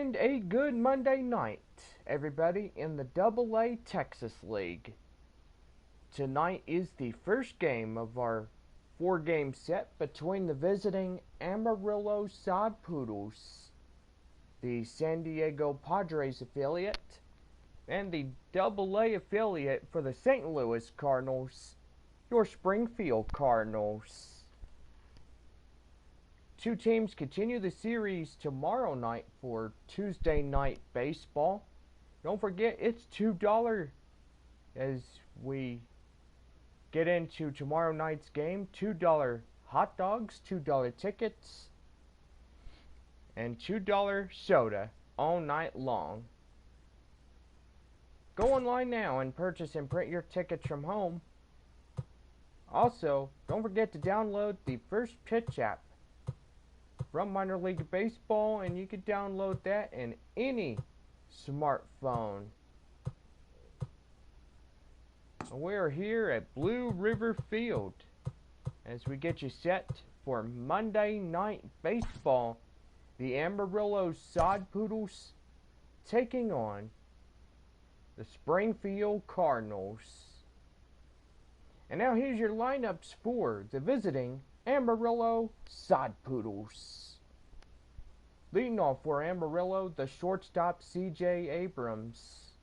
And a good Monday night, everybody, in the AA Texas League. Tonight is the first game of our 4-game set between the visiting Amarillo Sod Poodles, the San Diego Padres affiliate, and the AA affiliate for the St. Louis Cardinals, your Springfield Cardinals. Two teams continue the series tomorrow night for Tuesday night baseball. Don't forget, it's $2 as we get into tomorrow night's game. $2 hot dogs, $2 tickets, and $2 soda all night long. Go online now and purchase and print your tickets from home. Also, don't forget to download the First Pitch app from Minor League Baseball, and you can download that in any smartphone. We are here at Blue River Field as we get you set for Monday Night Baseball. The Amarillo Sod Poodles taking on the Springfield Cardinals. And now here's your lineups for the visiting Amarillo Sod Poodles. Leading off for Amarillo, the shortstop C.J. Abrams.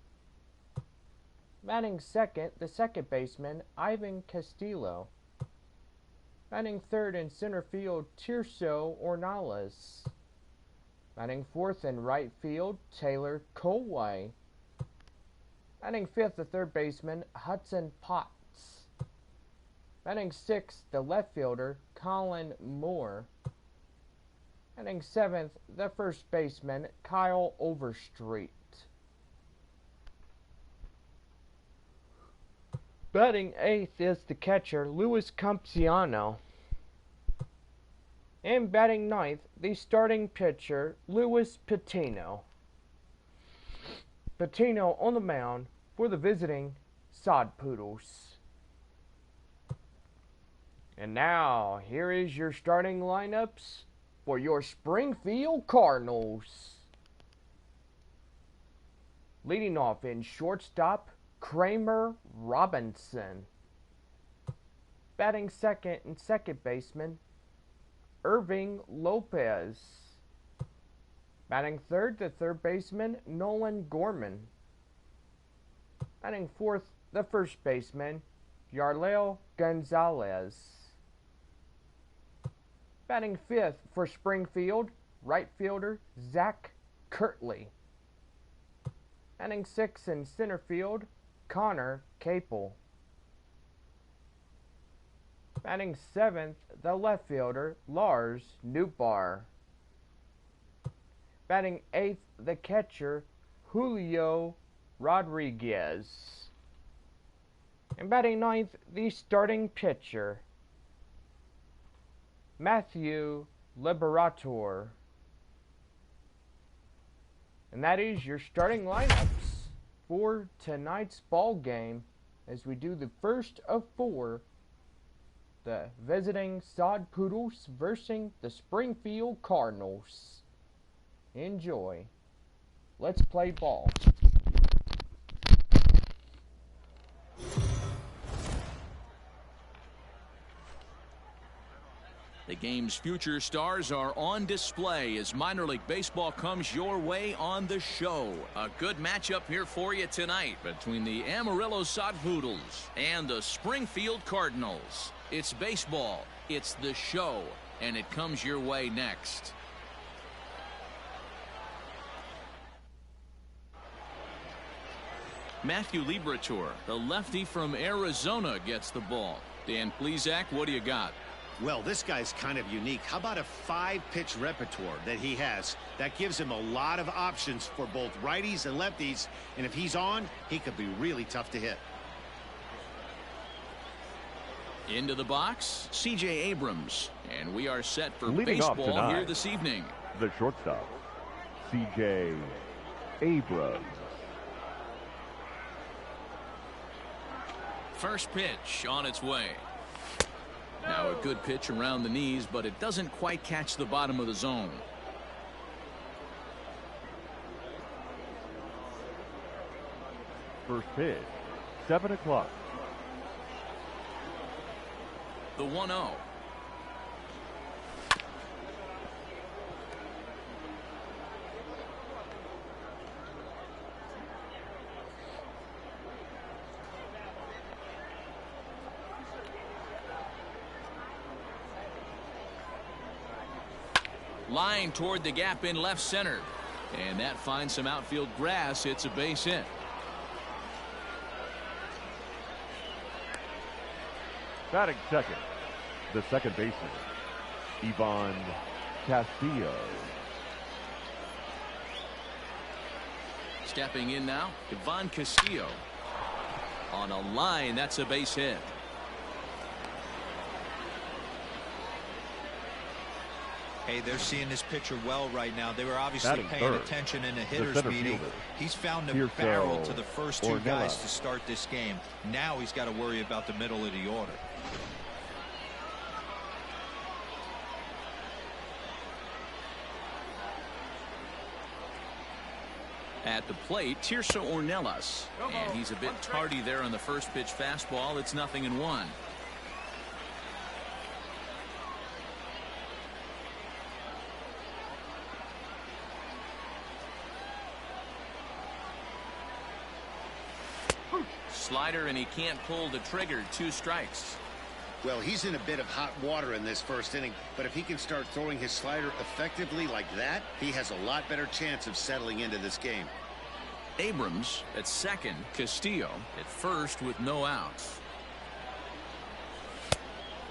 Batting second, the second baseman Ivan Castillo. Batting third in center field, Tirso Ornales. Batting fourth in right field, Taylor Colway. Batting fifth, the third baseman Hudson Potts. Batting sixth, the left fielder Colin Moore. Batting seventh, the first baseman Kyle Overstreet. Batting eighth is the catcher Luis Campsiano. And batting ninth, the starting pitcher Luis Patino. Patino on the mound for the visiting Sod Poodles. And now, here is your starting lineups for your Springfield Cardinals. Leading off in shortstop, Kramer Robinson. Batting second and second baseman, Irving Lopez. Batting third, the third baseman, Nolan Gorman. Batting fourth, the first baseman, Yarleo Gonzalez. Batting fifth for Springfield, right fielder Zach Kirtley. Batting sixth in center field, Connor Capel. Batting seventh, the left fielder Lars Newbar. Batting eighth, the catcher Julio Rodriguez. And batting ninth, the starting pitcher Matthew Liberator. And that is your starting lineups for tonight's ball game as we do the first of 4. The visiting Sod Poodles versus the Springfield Cardinals. Enjoy. Let's play ball. The game's future stars are on display as minor league baseball comes your way on the show. A good matchup here for you tonight between the Amarillo Sod Poodles and the Springfield Cardinals. It's baseball, it's the show, and it comes your way next. Matthew Liberator, the lefty from Arizona, gets the ball. Dan Plesac, what do you got? Well, this guy's kind of unique. How about a 5-pitch repertoire that he has? That gives him a lot of options for both righties and lefties. And if he's on, he could be really tough to hit. Into the box, C.J. Abrams. And we are set for Leading baseball here this evening. The shortstop, C.J. Abrams. First pitch on its way. Now a good pitch around the knees, but it doesn't quite catch the bottom of the zone. first pitch. 7 o'clock. The 1-0. Line toward the gap in left center. And that finds some outfield grass. It's a base hit. Batting second, the second baseman, Ivan Castillo. Stepping in now, Ivan Castillo. On a line, that's a base hit. Hey, they're seeing this pitcher well right now. They were obviously Batting paying third, attention in a the hitter's center meeting. fielder, He's found a Tirso barrel to the first two guys Ornella. to start this game. Now he's got to worry about the middle of the order. At the plate, Tirso Ornelas. And he's a bit tardy there on the first pitch fastball. It's 0-1. Slider, and he can't pull the trigger. 2 strikes. Well, he's in a bit of hot water in this first inning, but if he can start throwing his slider effectively like that, he has a lot better chance of settling into this game. Abrams at second, Castillo at first with no outs.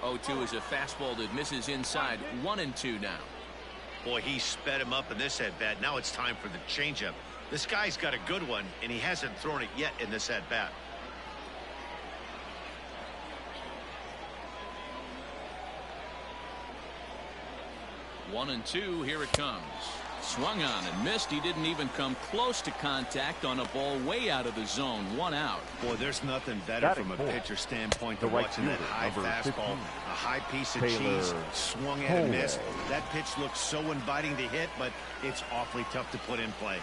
0-2 is a fastball that misses inside. 1-2 now. Boy, he sped him up in this at-bat. Now it's time for the changeup. This guy's got a good one, and he hasn't thrown it yet in this at-bat. One and two, here it comes. Swung on and missed. He didn't even come close to contact on a ball way out of the zone. 1 out. Boy, there's nothing better Batting from a fourth, pitcher standpoint the than right watching that fielder, high number fastball, 15, a high piece of Taylor cheese, swung at and missed. Hole. That pitch looks so inviting to hit, but it's awfully tough to put in play.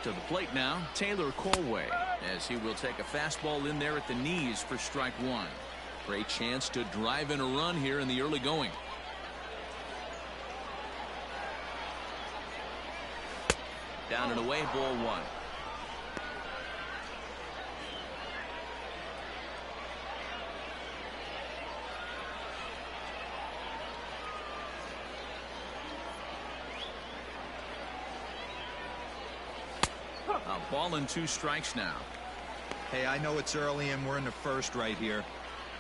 To the plate now, Taylor Colway, as he will take a fastball in there at the knees for strike 1. Great chance to drive in a run here in the early going. Down and away, ball 1. A ball and 2 strikes now. Hey, I know it's early and we're in the first right here,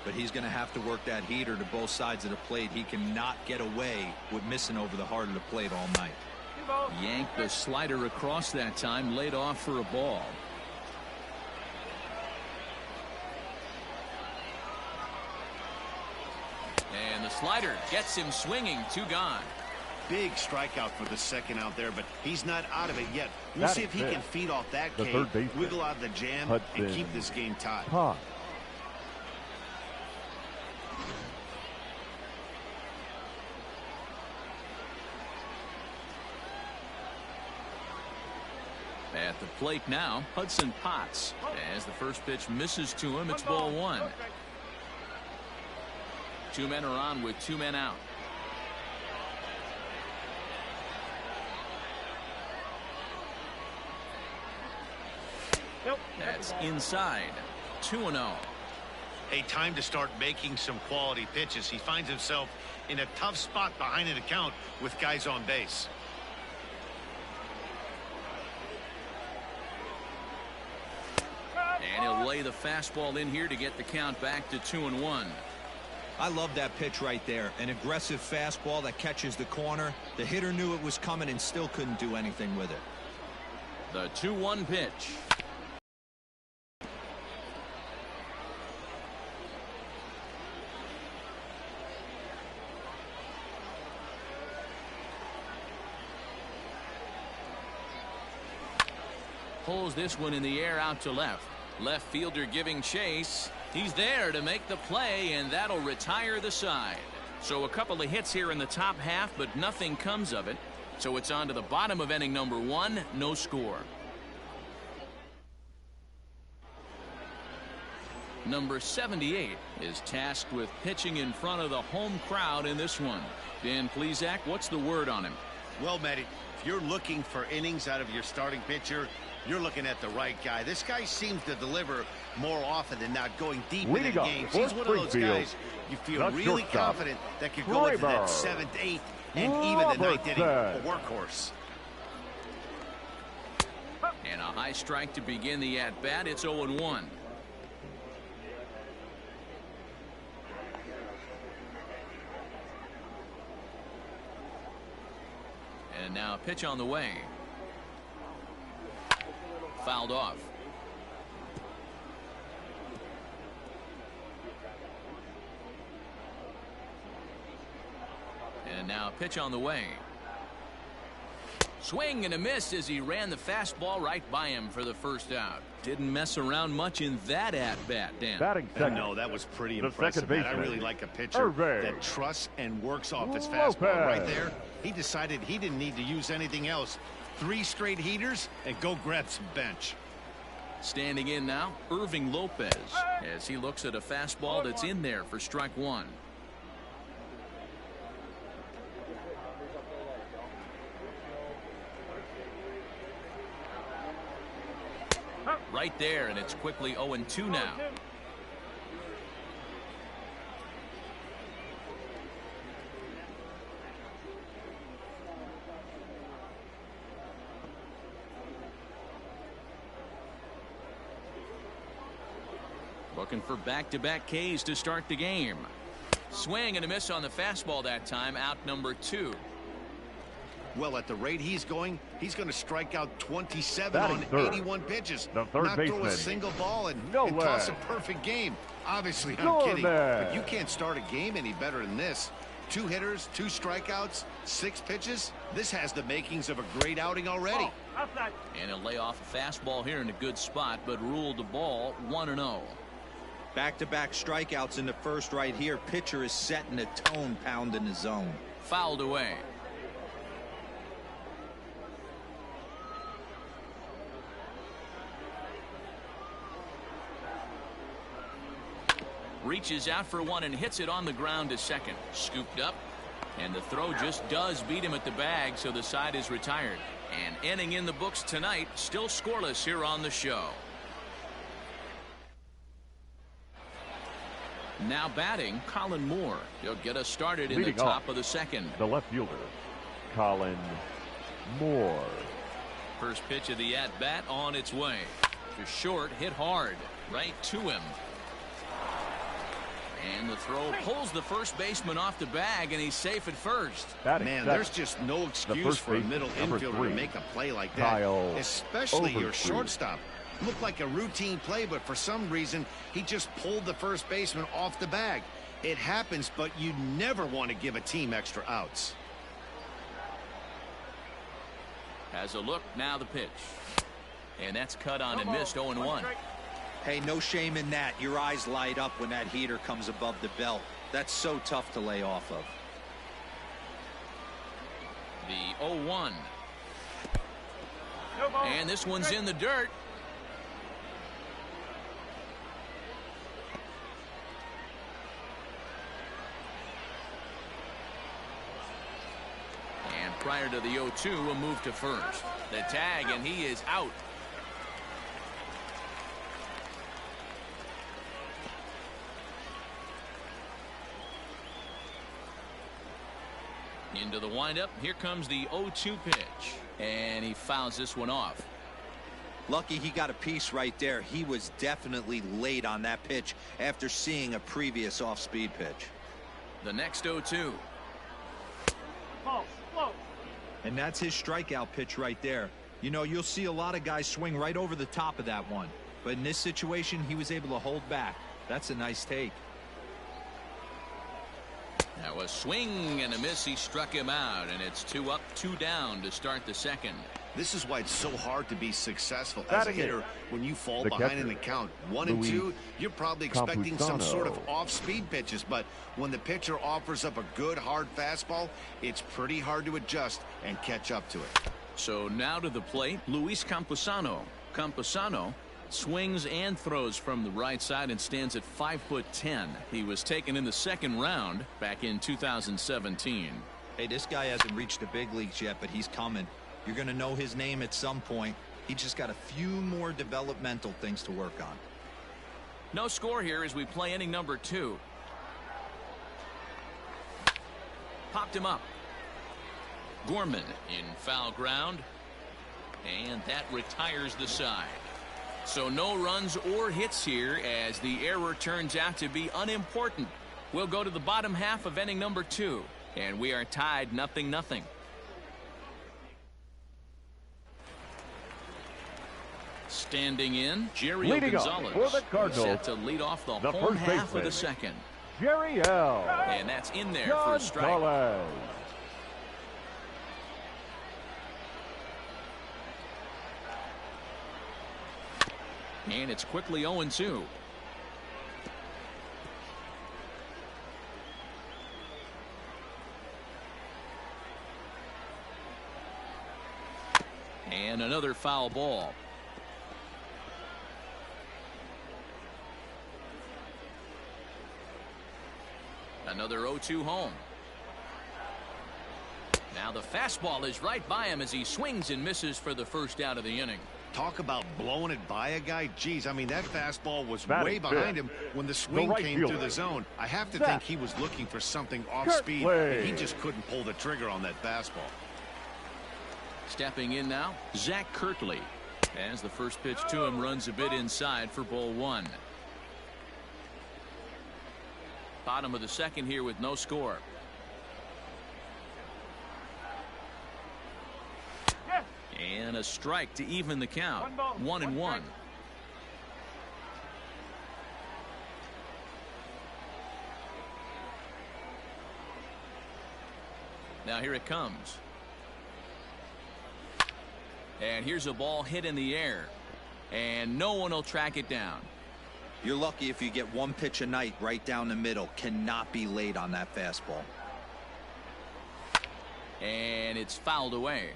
but he's going to have to work that heater to both sides of the plate. He cannot get away with missing over the heart of the plate all night. Yanked the slider across that time, laid off for a ball. And the slider gets him swinging. 2 gone. Big strikeout for the second out there, but he's not out of it yet. We'll Batting see if he fifth, can feed off that the K, third baseman, wiggle out of the jam, Hudson and keep this game tied. Pop. At the plate now, Hudson Potts. As the first pitch misses to him, it's ball 1. 2 men are on with 2 men out. That's inside. 2-0. A time to start making some quality pitches. He finds himself in a tough spot behind an account with guys on base. And he'll lay the fastball in here to get the count back to 2-1. I love that pitch right there. An aggressive fastball that catches the corner. The hitter knew it was coming and still couldn't do anything with it. The 2-1 pitch. Pulls this one in the air out to left. Left fielder giving chase. He's there to make the play, and that'll retire the side. So a couple of hits here in the top half, but nothing comes of it. So it's on to the bottom of inning number 1, no score. Number 78 is tasked with pitching in front of the home crowd in this one. Dan Plesac, what's the word on him? Well, Matty, if you're looking for innings out of your starting pitcher, you're looking at the right guy. This guy seems to deliver more often than not, going deep into the games. He's one of those guys you feel really confident that could go into that 7th, 8th, and even the 9th inning. A workhorse. And a high strike to begin the at-bat. It's 0-1. And now a pitch on the way. Fouled off. And now a pitch on the way. Swing and a miss as he ran the fastball right by him for the first out. Didn't mess around much in that at-bat, Dan. Batting second. No, that was pretty The impressive, man. I really like a pitcher that trusts and works off his fastball right there. He decided he didn't need to use anything else. 3 straight heaters and go grab some bench. Standing in now, Irving Lopez, as he looks at a fastball that's in there for strike 1. Right there, and it's quickly 0-2 now. Looking for back-to-back Ks to start the game. Swing and a miss on the fastball that time, out number 2. Well, at the rate he's going to strike out 27 on 81 pitches. The third not baseman. throw a single ball and toss a perfect game. Obviously, I'm kidding, but you can't start a game any better than this. 2 hitters, 2 strikeouts, 6 pitches. This has the makings of a great outing already. And he'll lay off a fastball here in a good spot, but ruled the ball 1-0. Back-to-back strikeouts in the first right here. Pitcher is setting a tone, pounding the zone. Fouled away. Reaches out for one and hits it on the ground to second. Scooped up, and the throw just does beat him at the bag, so the side is retired. And inning in the books tonight, still scoreless here on the show. Now batting, Colin Moore. He'll get us started in the top of the second. The left fielder, Colin Moore. First pitch of the at-bat on its way. To short, hit hard. Right to him. And the throw pulls the first baseman off the bag, and he's safe at first. Man, there's just no excuse for a middle infielder to make a play like that, especially your shortstop. Looked like a routine play, but for some reason, he just pulled the first baseman off the bag. It happens, but you never want to give a team extra outs. Has a look, now the pitch. And that's cut on and missed, 0-1. Hey, no shame in that. Your eyes light up when that heater comes above the belt. That's so tough to lay off of. The 0-1. And this one's in the dirt. And prior to the 0-2, a move to first. The tag, and he is out. Into the windup. Here comes the 0-2 pitch. And he fouls this one off. Lucky he got a piece right there. He was definitely late on that pitch after seeing a previous off-speed pitch. The next 0-2. And that's his strikeout pitch right there. You know, you'll see a lot of guys swing right over the top of that one. But in this situation, he was able to hold back. That's a nice take. That was swing and a miss. He struck him out, and it's 2 up, 2 down to start the second. This is why it's so hard to be successful as a hitter. When you fall behind in the count 1-2, you're probably expecting some sort of off-speed pitches. But when the pitcher offers up a good, hard fastball, it's pretty hard to adjust and catch up to it. So now to the plate, Luis Campusano. Campusano swings and throws from the right side and stands at 5'10". He was taken in the second round back in 2017. Hey, this guy hasn't reached the big leagues yet, but he's coming. You're going to know his name at some point. He just got a few more developmental things to work on. No score here as we play inning number 2. Popped him up. Gorman in foul ground. And that retires the side. So no runs or hits here as the error turns out to be unimportant. We'll go to the bottom half of inning number 2. And we are tied 0-0. Standing in, Jerry Gonzalez for the Cardinals, set to lead off the home half of the second. Jerry L. And that's in there for a strike. And it's quickly 0-2. And another foul ball. Another 0-2 home. Now the fastball is right by him as he swings and misses for the first out of the inning. Talk about blowing it by a guy. Geez, I mean, that fastball was way behind him when the swing came through the zone. I have to think he was looking for something off speed, and he just couldn't pull the trigger on that fastball. Stepping in now, Zach Kirtley, as the first pitch to him runs a bit inside for ball 1. Bottom of the second here with no score. And a strike to even the count. 1-1. Now here it comes. And here's a ball hit in the air. And no one will track it down. You're lucky if you get one pitch a night right down the middle. Cannot be late on that fastball. And it's fouled away.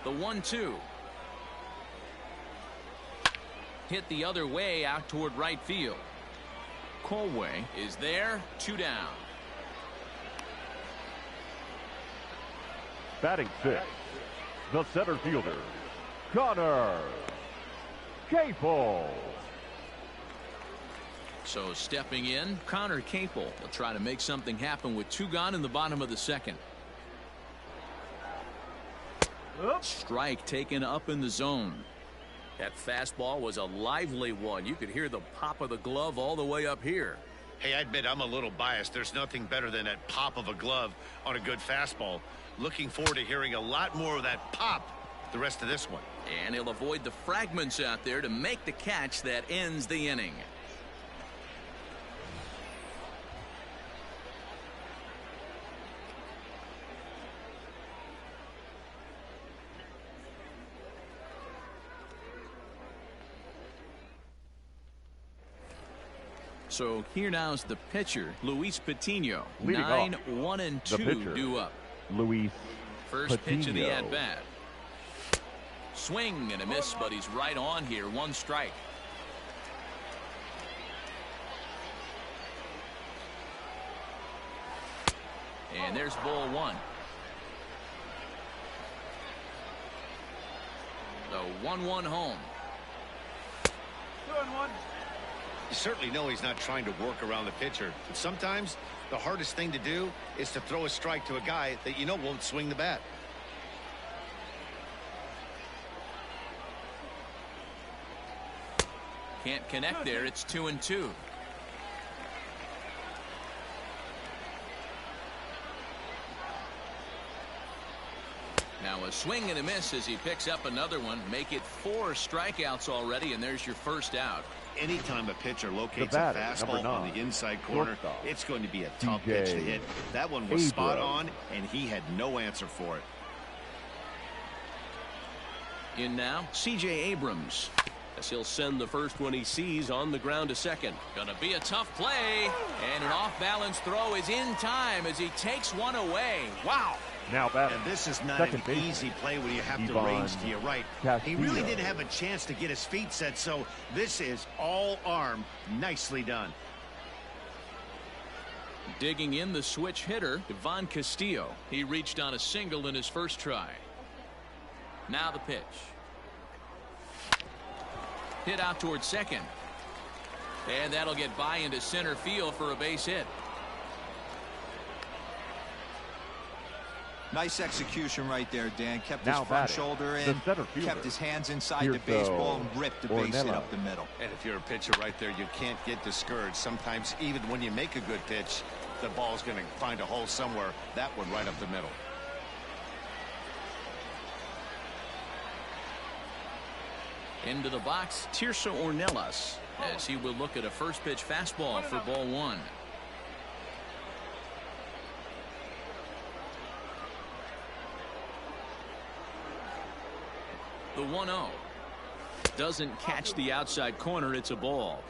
The 1-2. Hit the other way out toward right field. Colway is there. 2 down. Batting 6, the center fielder, Connor Capel. So stepping in, Connor Capel will try to make something happen with 2 gone in the bottom of the second. Strike taken up in the zone. That fastball was a lively one. You could hear the pop of the glove all the way up here. Hey, I admit I'm a little biased. There's nothing better than that pop of a glove on a good fastball. Looking forward to hearing a lot more of that pop the rest of this one. And he'll avoid the fragments out there to make the catch that ends the inning. So here now's the pitcher, Luis Patino. 9-1-2 due up. Luis First Patino. pitch of the at-bat. Swing and a miss, but he's right on here. 1 strike. And there's ball 1. The 1-1 home. 2-1. You certainly know he's not trying to work around the pitcher. But sometimes the hardest thing to do is to throw a strike to a guy that you know won't swing the bat. Can't connect there. It's 2-2. Now a swing and a miss as he picks up another one. Make it 4 strikeouts already, and there's your first out. Anytime a pitcher locates a fastball on the inside corner, it's going to be a tough pitch to hit. That one was spot on, and he had no answer for it. In now, C.J. Abrams. As he'll send the first one he sees on the ground to second. Gonna be a tough play, and an off-balance throw is in time as he takes one away. Wow. Now batting. And this is not an easy play when you have to range to your right. He really didn't have a chance to get his feet set, so this is all arm. Nicely done. Digging in the switch hitter, Ivan Castillo. He reached on a single in his first try. Now the pitch. Hit out towards second. And that'll get by into center field for a base hit. Nice execution right there, Dan. Kept his front shoulder in, kept his hands inside the baseball, and ripped the base hit up the middle. And if you're a pitcher right there, you can't get discouraged. Sometimes even when you make a good pitch, the ball's going to find a hole somewhere. That one right up the middle. Into the box, Tirso Ornelas, as he will look at a first pitch fastball for ball one. The 1-0 doesn't catch the outside corner. It's a ball.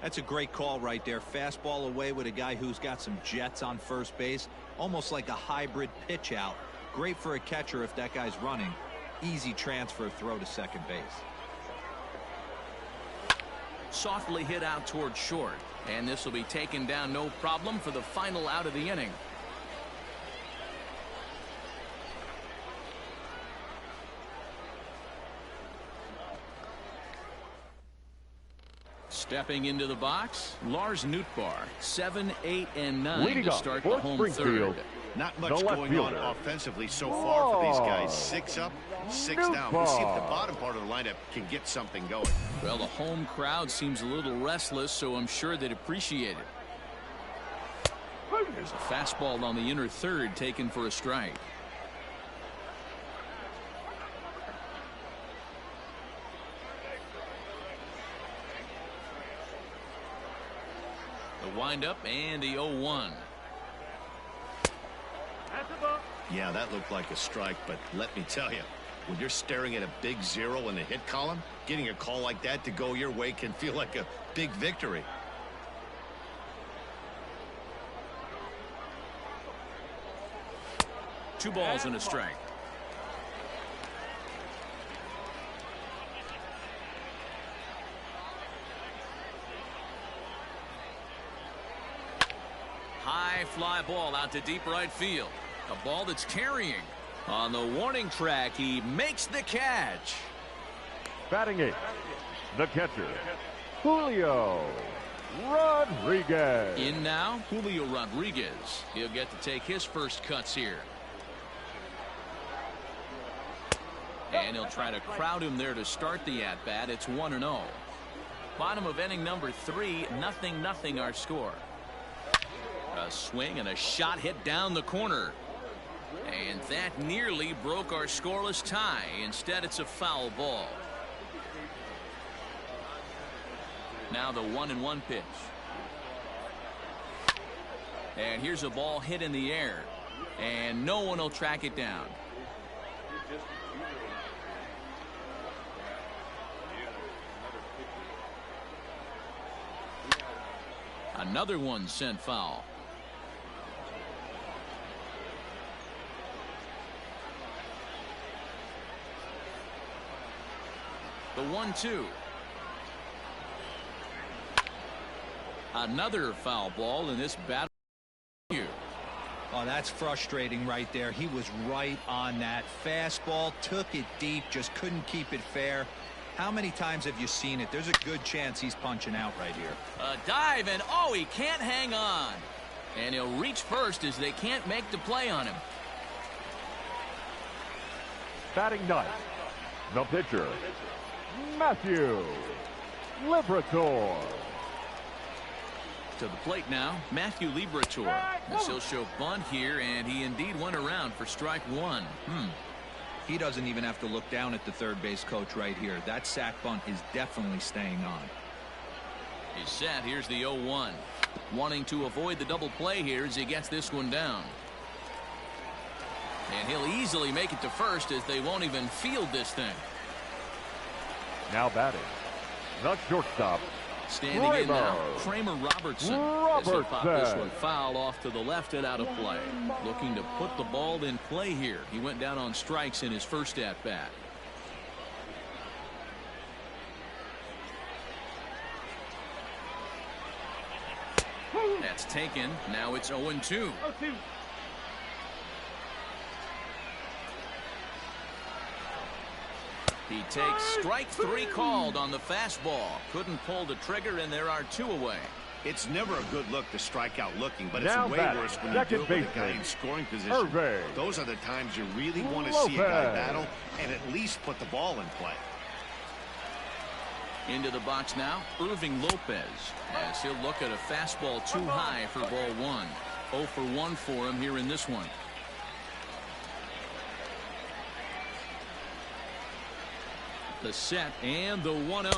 That's a great call right there. Fastball away with a guy who's got some jets on first base, almost like a hybrid pitch out. Great for a catcher if that guy's running. Easy transfer throw to second base. Softly hit out towards short, and this will be taken down no problem for the final out of the inning. Stepping into the box, Lars Nootbaar, 7, 8, and 9 to start the home third. Not much going on offensively so far for these guys. 6 up, 6 down. We'll see if the bottom part of the lineup can get something going. Well, the home crowd seems a little restless, so I'm sure they'd appreciate it. There's a fastball on the inner third taken for a strike. The windup and the 0-1. Yeah, that looked like a strike, but let me tell you, when you're staring at a big 0 in the hit column, getting a call like that to go your way can feel like a big victory. Two balls and a strike. High fly ball out to deep right field. A ball that's carrying. On the warning track, he makes the catch. Batting 8th, the catcher, Julio Rodriguez. In now, Julio Rodriguez. He'll get to take his first cuts here. And he'll try to crowd him there to start the at-bat. It's 1-0. Bottom of inning number 3, 0-0 our score. A swing and a shot hit down the corner. And that nearly broke our scoreless tie. Instead, it's a foul ball. Now the 1-1 pitch. And here's a ball hit in the air. And no one will track it down. Another one sent foul. The 1-2. Another foul ball in this battle. Oh, that's frustrating right there. He was right on that. Fastball, took it deep, just couldn't keep it fair. How many times have you seen it? There's a good chance he's punching out right here. A dive, and oh, he can't hang on. And he'll reach first as they can't make the play on him. Batting 9th, the pitcher, Matthew Liberatore. To the plate now, Matthew Liberatore. As he'll show bunt here, and he indeed went around for strike 1. He doesn't even have to look down at the third base coach right here. That sac bunt is definitely staying on. He's set. Here's the 0-1. Wanting to avoid the double play here as he gets this one down. And he'll easily make it to first as they won't even field this thing. Now batting, the shortstop, standing in now, Kramer Robertson. As he'll pop this one foul off to the left and out of play. Looking to put the ball in play here. He went down on strikes in his first at bat. That's taken. Now it's 0-2. He takes strike 3 called on the fastball. Couldn't pull the trigger, and there are 2 away. It's never a good look to strike out looking, but now it's way worse when you do it with a guy in scoring position. Those are the times you really want to see a guy battle and at least put the ball in play. Into the box now, Irving Lopez, as he'll look at a fastball too high for ball 1. 0 for 1 for him here in this one. The set and the 1-0.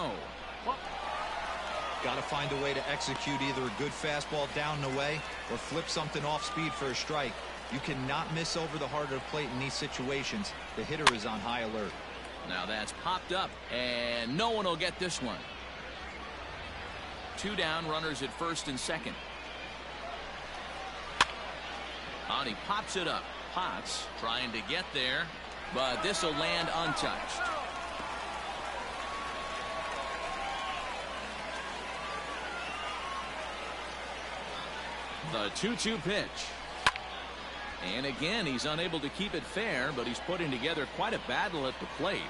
Got to find a way to execute either a good fastball down and away or flip something off speed for a strike. You cannot miss over the heart of the plate in these situations. The hitter is on high alert. Now that's popped up, and no one will get this one. 2 down, runners at first and second. And he pops it up. Potts trying to get there, but this will land untouched. The 2-2 pitch. And again, he's unable to keep it fair, but he's putting together quite a battle at the plate.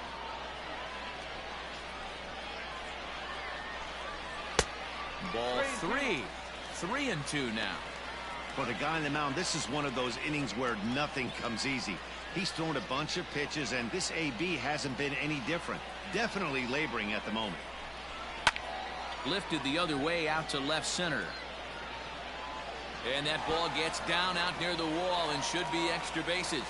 Ball 3. 3-2 now. For the guy on the mound, this is one of those innings where nothing comes easy. He's thrown a bunch of pitches, and this AB hasn't been any different. Definitely laboring at the moment. Lifted the other way out to left center. And that ball gets down out near the wall and should be extra bases.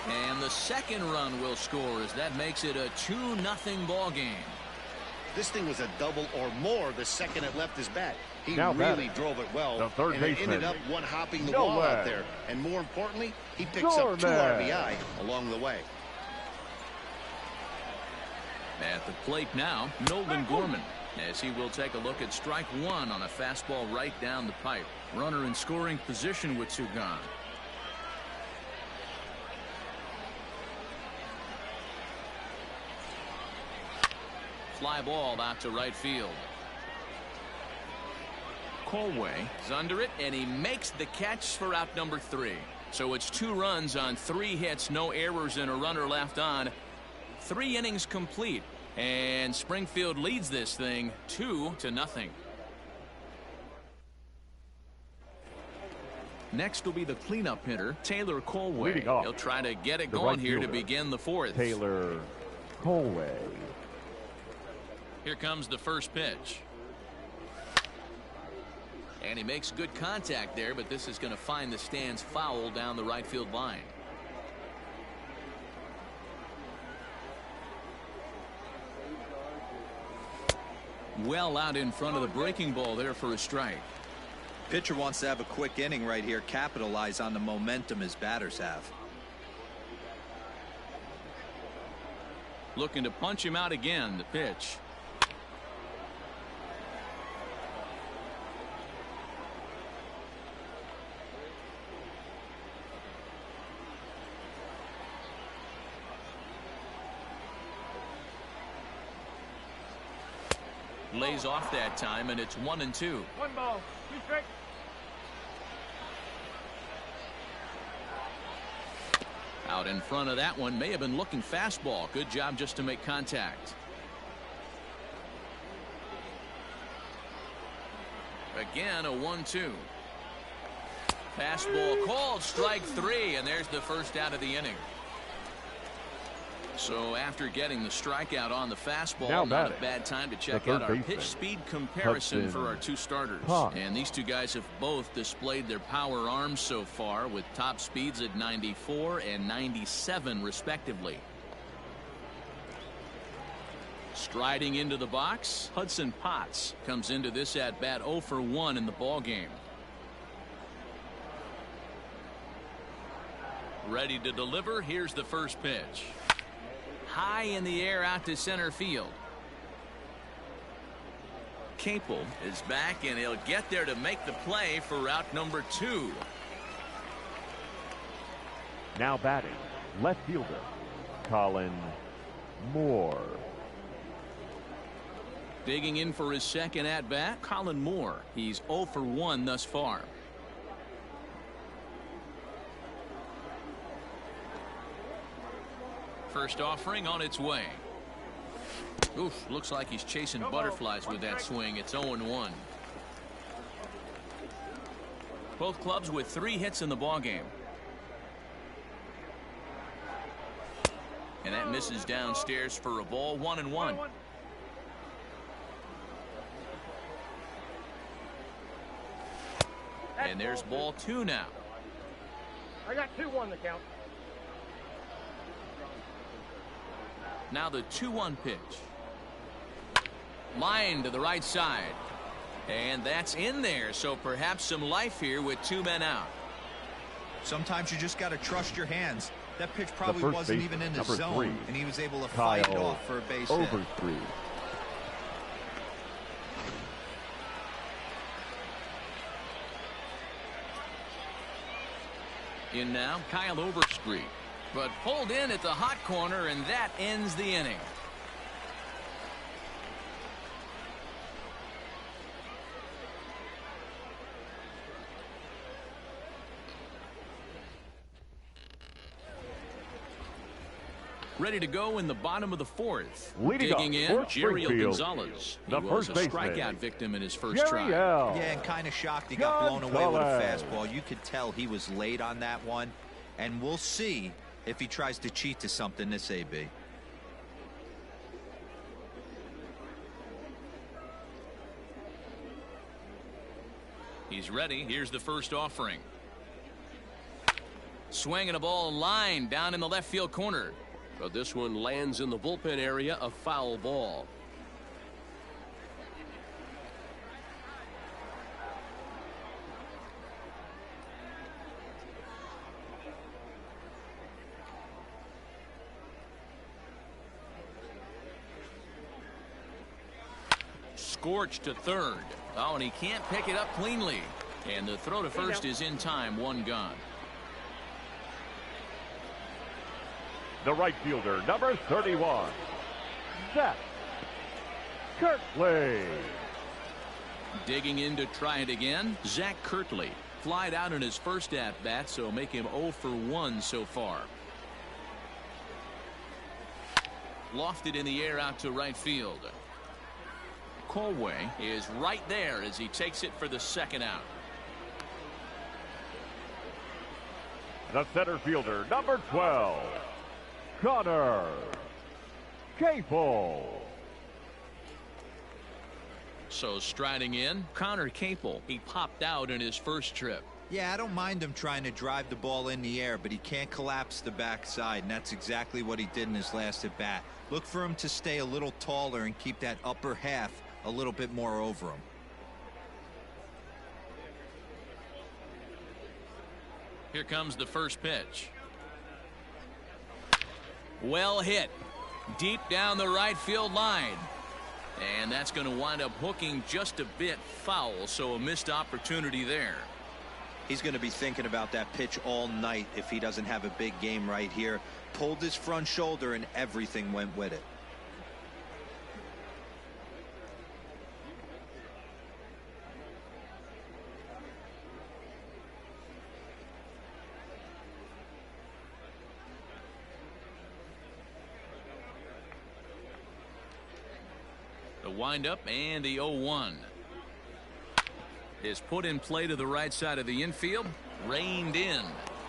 And the second run will score as that makes it a 2-0 ball game. This thing was a double or more the second it left his bat. He now really drove it well, and it ended up one-hopping the wall out there. And more importantly, he picks up 2 RBI along the way. At the plate now, Nolan Gorman, as he will take a look at strike 1 on a fastball right down the pipe. Runner in scoring position with 2 gone. Fly ball out to right field. Colway is under it, and he makes the catch for out number 3. So it's 2 runs on 3 hits, no errors, and a runner left on. 3 innings complete, and Springfield leads this thing 2-0. Next will be the cleanup hitter, Taylor Colway. He'll try to get it going here to begin the 4th. Taylor Colway. Here comes the first pitch. And he makes good contact there, but this is going to find the stands foul down the right field line. Well out in front of the breaking ball there for a strike. Pitcher wants to have a quick inning right here, capitalize on the momentum his batters have. Looking to punch him out again. The pitch. Lays off that time, and it's 1-2. 1 ball, 2 strikes. Out in front of that one, may have been looking fastball. Good job just to make contact. Again, a 1-2. Fastball called, strike 3, and there's the first out of the inning. So after getting the strikeout on the fastball, not a bad time to check out our pitch speed comparison for our 2 starters. And these 2 guys have both displayed their power arms so far, with top speeds at 94 and 97 respectively. Striding into the box, Hudson Potts comes into this at-bat 0 for 1 in the ballgame. Ready to deliver. Here's the first pitch. High in the air out to center field. Capel is back, and he'll get there to make the play for route number 2. Now batting, left fielder, Colin Moore. Digging in for his second at-bat, Colin Moore. He's 0 for 1 thus far. First offering on its way. Oof, looks like he's chasing butterflies with that swing. It's 0-1. Both clubs with 3 hits in the ballgame. And that misses downstairs for a ball. 1-1. And there's ball 2 now. I got 2-1 the count. Now the 2-1 pitch. Line to the right side. And that's in there, so perhaps some life here with 2 men out. Sometimes you just got to trust your hands. That pitch probably wasn't even in the zone, 3, and he was able to Kyle fight it off for a base hit. Overstreet. In now, Kyle Overstreet. But pulled in at the hot corner, and that ends the inning. Ready to go in the bottom of the 4th. Digging in, Jerry Gonzalez. He was a strikeout victim in his first try. Yeah, and kind of shocked he got blown away with a fastball. You could tell he was late on that one. And we'll see if he tries to cheat to something this AB. He's ready. Here's the first offering. Swinging a ball line down in the left field corner. But this one lands in the bullpen area, a foul ball. Scorched to third. Oh, and he can't pick it up cleanly. And the throw to first is in time. 1 gone. The right fielder, number 31, Zach Kirtley. Digging in to try it again, Zach Kirtley. Flied out in his first at-bat, so make him 0 for 1 so far. Lofted in the air out to right field. Colway is right there as he takes it for the second out. The center fielder, number 12, Connor Capel. So striding in, Connor Capel. He popped out in his first trip. Yeah, I don't mind him trying to drive the ball in the air, but he can't collapse the backside, and that's exactly what he did in his last at bat. Look for him to stay a little taller and keep that upper half a little bit more over him. Here comes the first pitch. Well hit. Deep down the right field line. And that's going to wind up hooking just a bit foul, so a missed opportunity there. He's going to be thinking about that pitch all night if he doesn't have a big game right here. Pulled his front shoulder and everything went with it. The windup and the 0-1 is put in play to the right side of the infield. Reined in,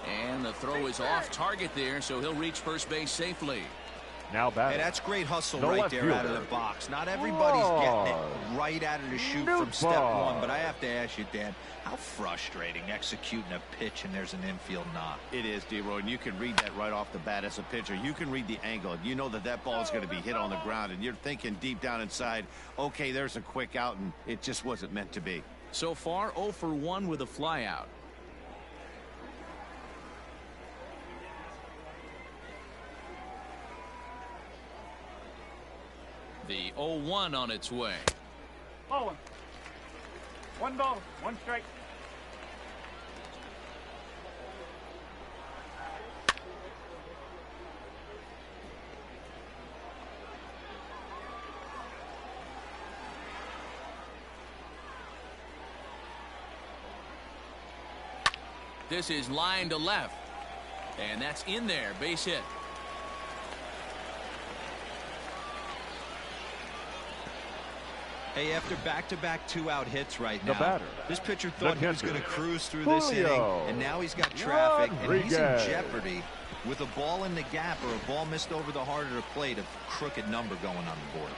and the throw is off target there, so he'll reach first base safely. Now batting. Hey, that's great hustle The right left there out of the fielder. box. Not everybody's getting it right out of the chute from step one, but I have to ask you, Dan, how frustrating executing a pitch and there's an infield knock. It is, D-Roy, and you can read that right off the bat as a pitcher. You can read the angle. You know that that ball is going to be hit on the ground, and you're thinking deep down inside, okay, there's a quick out, and it just wasn't meant to be. So far, 0 for 1 with a flyout. The 0-1 on its way. Ball. 1 ball, 1 strike. This is line to left. And that's in there. Base hit. Hey, after back-to-back 2-out hits right now, The batter. this pitcher thought he was catcher. going to cruise through this Julio inning, and now he's got traffic, and he's in Rodriguez. jeopardy with a ball in the gap or a ball missed over the heart of the plate, a crooked number going on the board.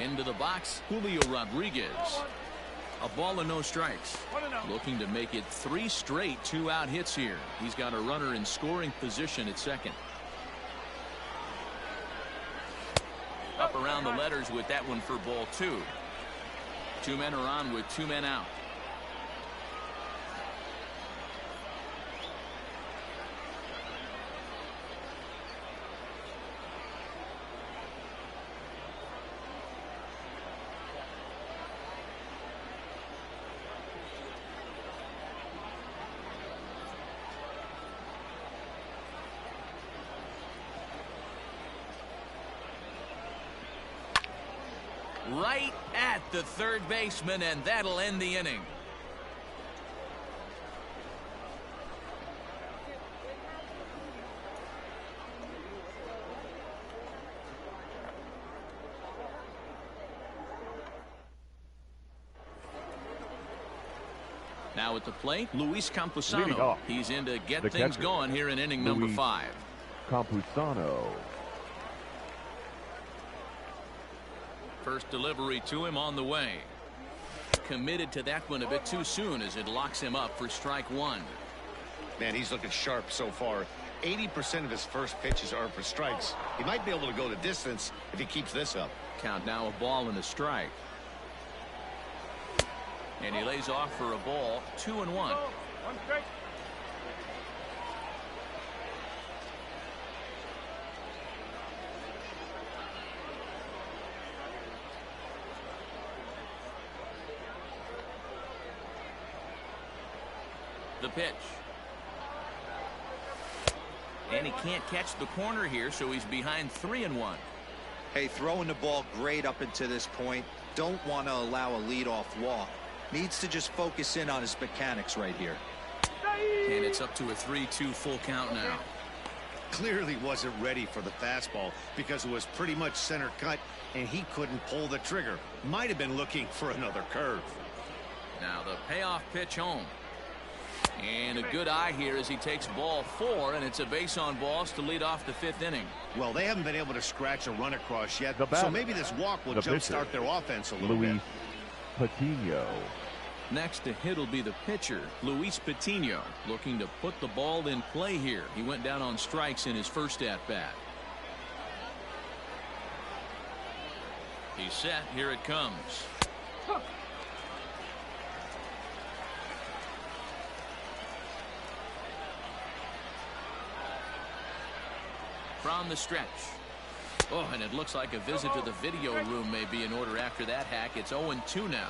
Into the box, Julio Rodriguez. A ball and no strikes. Looking to make it 3 straight 2-out hits here. He's got a runner in scoring position at second. Up around the letters with that one for ball 2. 2 men are on with 2 men out. Right at the third baseman, and that'll end the inning. Now at the plate, Luis Leading Campusano. off, He's in to get the things catcher, going here in inning number Luis 5. Campusano. First delivery to him on the way. Committed to that one a bit too soon as it locks him up for strike 1. Man, he's looking sharp so far. 80% of his first pitches are for strikes. He might be able to go the distance if he keeps this up. Count now a ball and a strike. And he lays off for a ball, 2-1. 1 strike. The pitch. And he can't catch the corner here, so he's behind 3-1. Hey, throwing the ball great up until this point. Don't want to allow a leadoff walk. Needs to just focus in on his mechanics right here. And it's up to a 3-2 full count now. Clearly wasn't ready for the fastball because it was pretty much center cut and he couldn't pull the trigger. Might have been looking for another curve. Now the payoff pitch home. And a good eye here as he takes ball 4, and it's a base on balls to lead off the 5th inning. Well, they haven't been able to scratch a run across yet, The batter, so maybe this walk will the jumpstart pitcher, their offense a little Luis bit. Patino. Next to hit will be the pitcher, Luis Patino, looking to put the ball in play here. He went down on strikes in his first at-bat. He's set. Here it comes. From the stretch. Oh, and it looks like a visit to the video room may be in order after that hack. It's 0-2 now.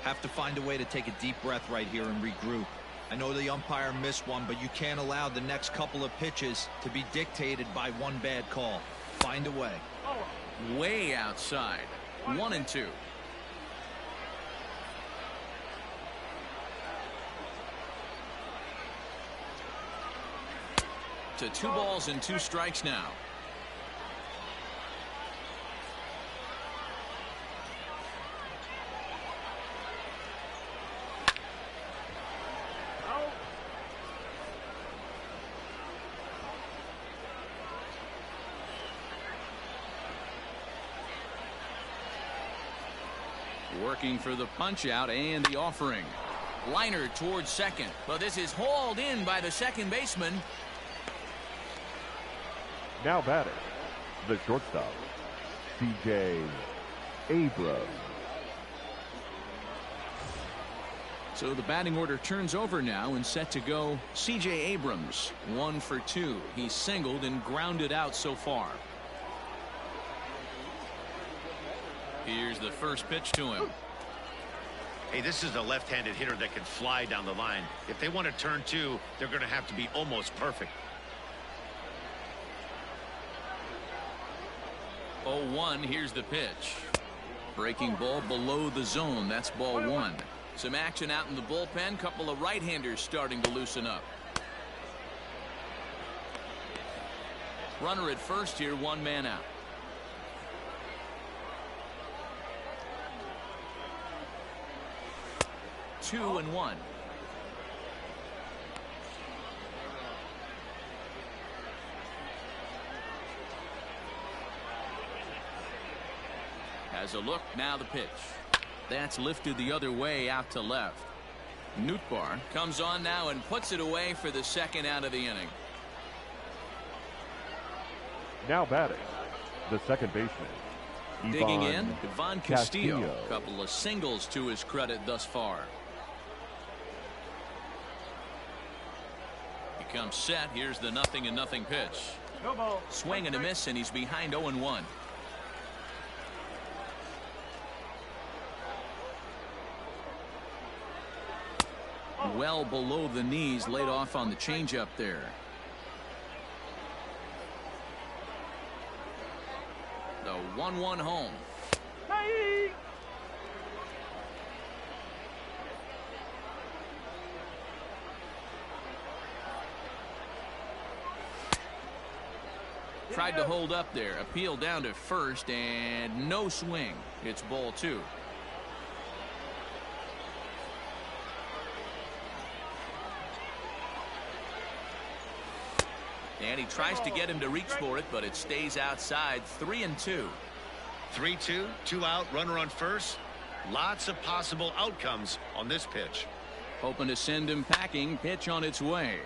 Have to find a way to take a deep breath right here and regroup. I know the umpire missed one, but you can't allow the next couple of pitches to be dictated by one bad call. Find a way. Way outside. 1-2. To 2 balls and 2 strikes now. Working for the punch out and the offering. Liner towards second. But this is hauled in by the second baseman. Now batting, the shortstop, C.J. Abrams. So the batting order turns over now and set to go C.J. Abrams. 1 for 2. He's singled and grounded out so far. Here's the first pitch to him. Hey, this is a left-handed hitter that can fly down the line. If they want to turn 2, they're going to have to be almost perfect. 0-1. Here's the pitch. Breaking ball below the zone. That's ball 1. Some action out in the bullpen. Couple of right-handers starting to loosen up. Runner at first here, 1 man out. Two and 1. Has a look, now the pitch. That's lifted the other way out to left. Nootbaar comes on now and puts it away for the second out of the inning. Now batting, the second baseman, Digging in, Ivan Castillo. Couple of singles to his credit thus far. He comes set. Here's the 0-0 pitch. No ball. Swing and a miss, and he's behind 0-1. Well below the knees, laid off on the changeup there. The 1-1 home. Hey! Tried to hold up there. Appeal down to first, and no swing. It's ball 2. And he tries to get him to reach for it, but it stays outside. 3-2. 3-2, 2 out, runner on first. Lots of possible outcomes on this pitch. Hoping to send him packing. Pitch on its way.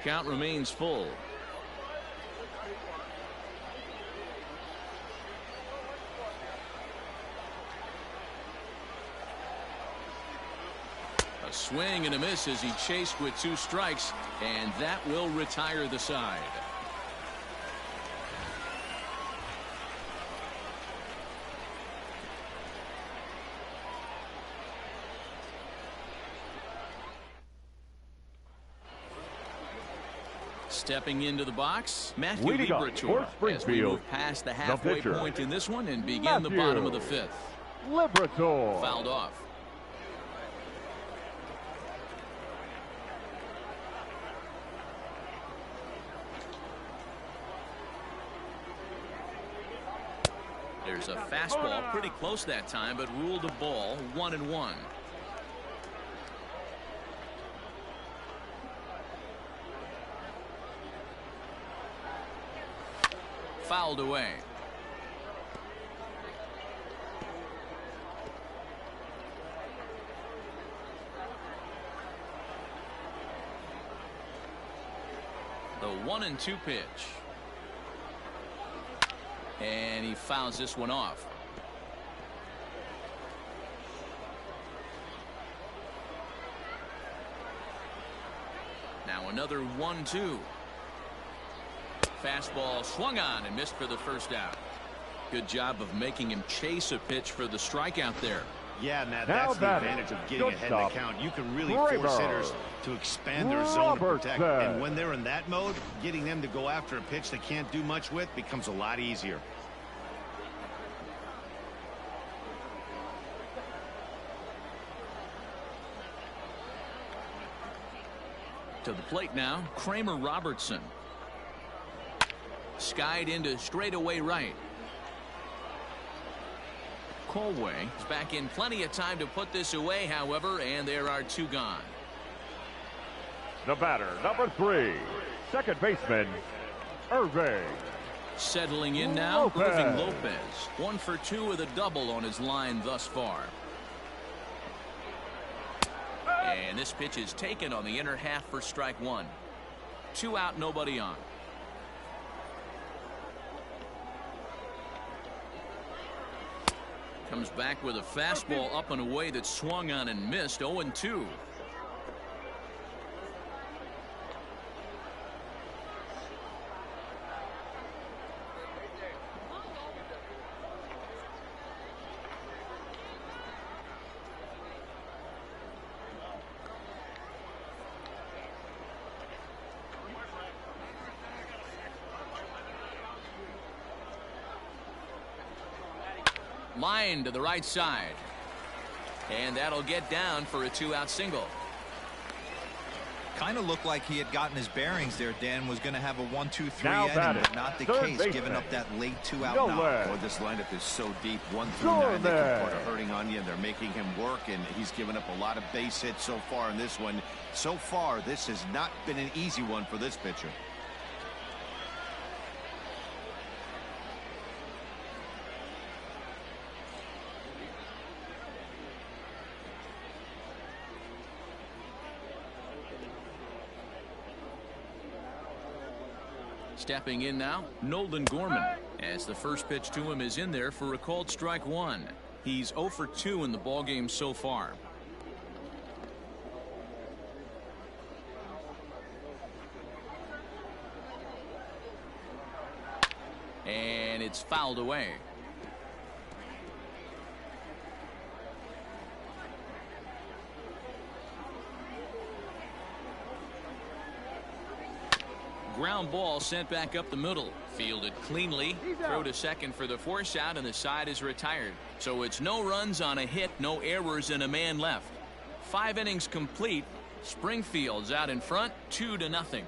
Count remains full. A swing and a miss as he chased with 2 strikes, and that will retire the side. Stepping into the box, Matthew Liberatore, as we move past the halfway point in this one and begin the bottom of the 5th. Liberatore. Fouled off. There's a fastball pretty close that time, but ruled a ball. 1-1. Fouled away. The 1-2 pitch. And he fouls this one off. Now another 1-2. Fastball swung on and missed for the first out. Good job of making him chase a pitch for the strikeout there. Yeah, Matt, that's the advantage of getting ahead in the count. You can really force hitters to expand their zone to protect. And when they're in that mode, getting them to go after a pitch they can't do much with becomes a lot easier. To the plate now, Kramer Robertson. Skied into straightaway right. Colway is back in plenty of time to put this away, however, and there are 2 gone. The batter, number 3, second baseman, Irving. Settling in now, Irving Lopez. 1 for 2 with a double on his line thus far. And this pitch is taken on the inner half for strike one. 2 out, nobody on. Comes back with a fastball up and away that swung on and missed. 0-2. Line to the right side. And that'll get down for a 2-out single. Kind of looked like he had gotten his bearings there. Dan was going to have a 1-2-3 Now inning, but not the case, giving up that late 2-out knock. Boy, this lineup is so deep. 1 through 9, they can put a hurting on you, and they're making him work, and he's given up a lot of base hits so far in this one. So far, this has not been an easy one for this pitcher. Stepping in now, Nolan Gorman, as the first pitch to him is in there for a called strike one. He's 0 for 2 in the ballgame so far. And it's fouled away. Ground ball sent back up the middle. Fielded cleanly. Throw to second for the force out, and the side is retired. So it's no runs on a hit, no errors, and a man left. 5 innings complete. Springfield's out in front, 2-0.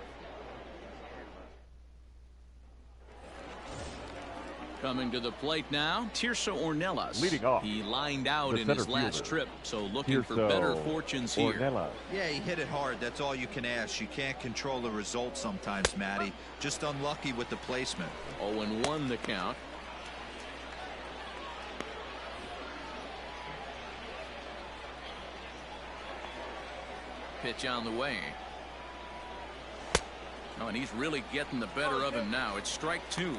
Coming to the plate now, Tirso Ornelas. Leading off, he lined out in his last trip, so looking for Tirso better fortunes here. Ornelas. Yeah, he hit it hard. That's all you can ask. You can't control the result sometimes, Matty. Just unlucky with the placement. 0-1 the count. Pitch on the way. Oh, and he's really getting the better of him now. It's strike 2.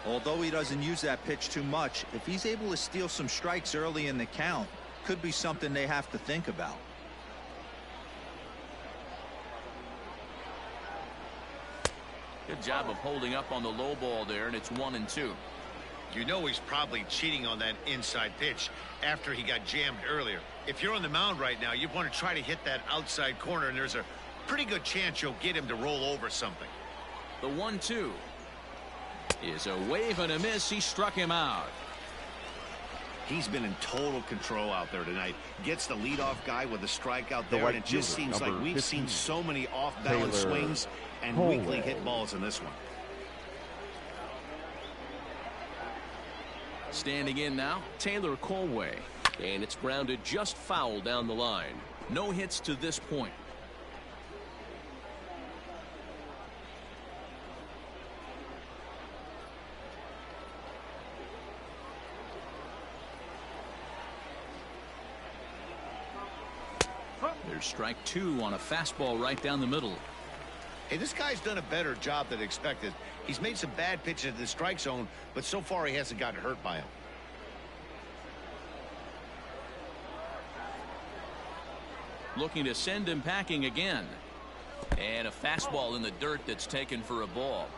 Although he doesn't use that pitch too much, if he's able to steal some strikes early in the count, could be something they have to think about. Good job of holding up on the low ball there, and it's 1-2. You know he's probably cheating on that inside pitch after he got jammed earlier. If you're on the mound right now, you want to try to hit that outside corner, and there's a pretty good chance you'll get him to roll over something. The 1-2 is a wave and a miss. He struck him out. He's been in total control out there tonight. Gets the leadoff guy with a strikeout there, and it just seems like we've seen so many off-balance swings and weakly hit balls in this one. Standing in now, Taylor Colway, and it's grounded just foul down the line. No hits to this point. There's strike 2 on a fastball right down the middle. Hey, this guy's done a better job than expected. He's made some bad pitches in the strike zone, but so far he hasn't gotten hurt by them. Looking to send him packing again. And a fastball in the dirt that's taken for a ball.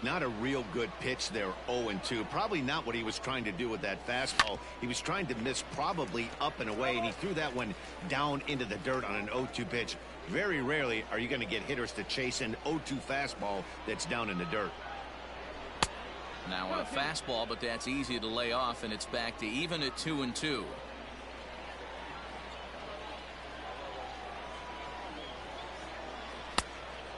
Not a real good pitch there, 0-2. Probably not what he was trying to do with that fastball. He was trying to miss probably up and away, and he threw that one down into the dirt on an 0-2 pitch. Very rarely are you going to get hitters to chase an 0-2 fastball that's down in the dirt. Now a fastball, but that's easy to lay off, and it's back to even at 2-2.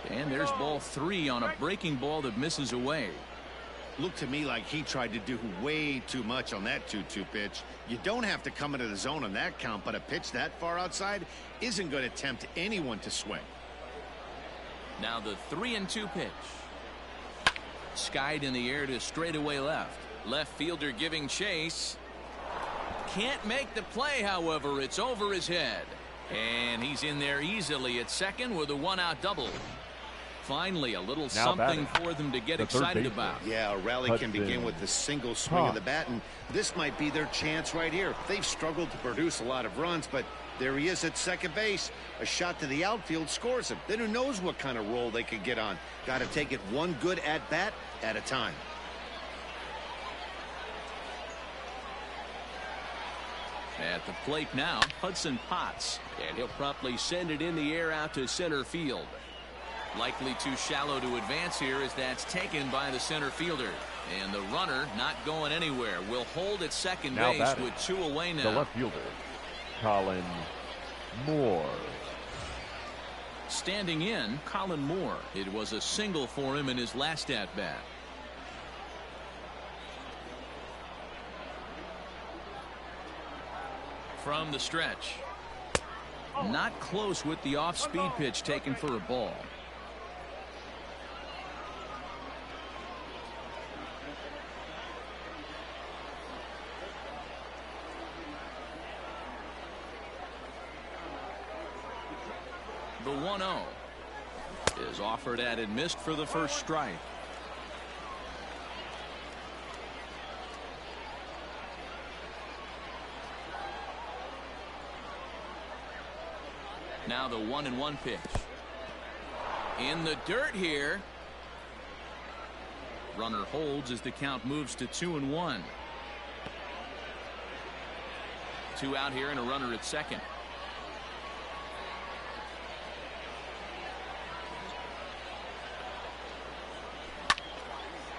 And there's ball 3 on a breaking ball that misses away. Looked to me like he tried to do way too much on that 2-2 pitch. You don't have to come into the zone on that count, but a pitch that far outside isn't going to tempt anyone to swing. Now the 3-2 pitch. Skied in the air to straightaway left. Left fielder giving chase. Can't make the play, however. It's over his head. And he's in there easily at second with a one-out double. Finally, a little something for them to get excited about. Yeah, a rally can begin with the single swing of the bat, and this might be their chance right here. They've struggled to produce a lot of runs, but there he is at second base. A shot to the outfield scores him. Then who knows what kind of role they could get on. Got to take it one good at-bat at a time. At the plate now, Hudson Potts. And he'll promptly send it in the air out to center field. Likely too shallow to advance here as that's taken by the center fielder. And the runner not going anywhere. Will hold at second base with 2 away now. The left fielder, Colin Moore. Standing in, Colin Moore. It was a single for him in his last at-bat. From the stretch. Not close with the off-speed pitch taken for a ball. The 1-0 is offered at and missed for the first strike. Now the 1-1 pitch. In the dirt here. Runner holds as the count moves to 2-1. 2 out here and a runner at second.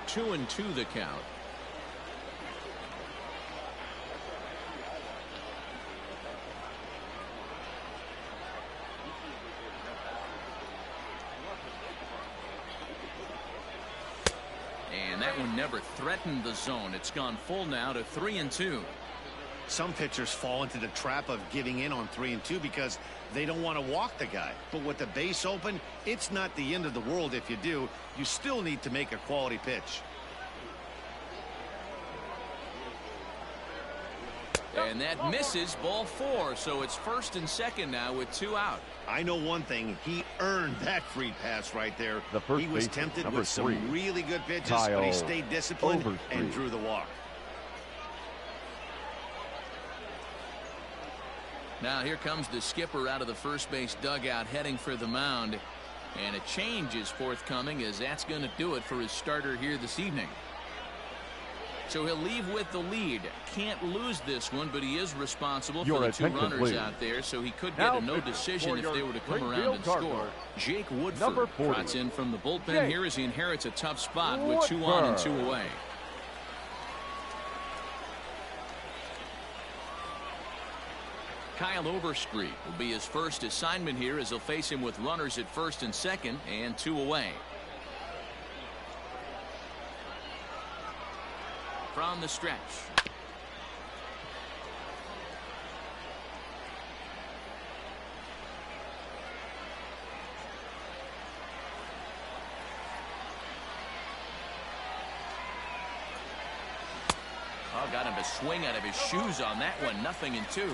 2-2 the count. And that one never threatened the zone. It's gone full now to 3-2. Some pitchers fall into the trap of giving in on 3-2 because they don't want to walk the guy. But with the base open, it's not the end of the world if you do. You still need to make a quality pitch. And that misses, ball 4. So it's first and second now with 2 out. I know one thing. He earned that free pass right there. He was tempted with some really good pitches, but he stayed disciplined and drew the walk. Now here comes the skipper out of the first base dugout heading for the mound. And a change is forthcoming as that's going to do it for his starter here this evening. So he'll leave with the lead. Can't lose this one, but he is responsible for the 2 runners out there, so he could get a no decision if they were to come around and score. Jake Woodford trots in from the bullpen here as he inherits a tough spot with 2 on and 2 away. Kyle Overstreet will be his first assignment here as he'll face him with runners at first and second and 2 away. From the stretch. Oh, got him to swing out of his shoes on that one. 0-2.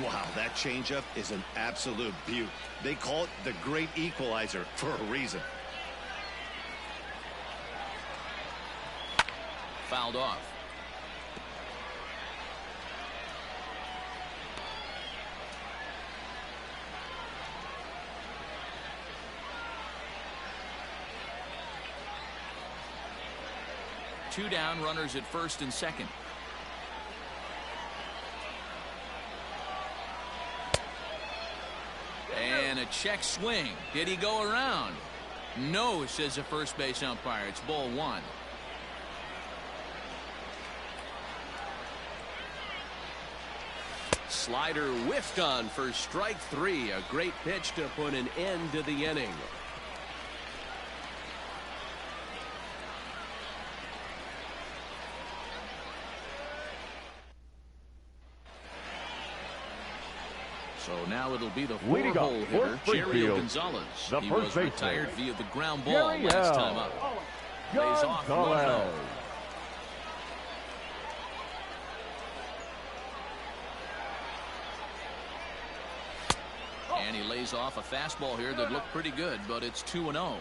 Wow, that changeup is an absolute beaut. They call it the great equalizer for a reason. Fouled off. Two down, runners at first and second. And a check swing. Did he go around? No, says the first base umpire. It's ball 1. Slider whiffed on for strike 3. A great pitch to put an end to the inning. So now it'll be the 4-hole hitter, Jerry Gonzalez. He was retired via the ground ball last time up. Lays off 1-0. And he lays off a fastball here that looked pretty good, but it's 2-0.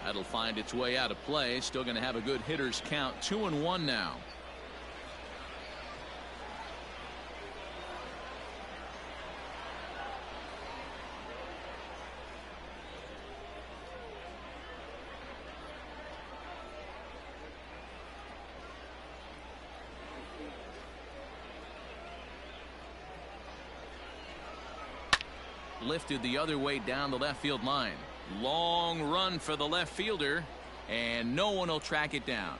That'll find its way out of play. Still going to have a good hitter's count. 2-1 now. Lifted the other way down the left field line. Long run for the left fielder, and no one will track it down.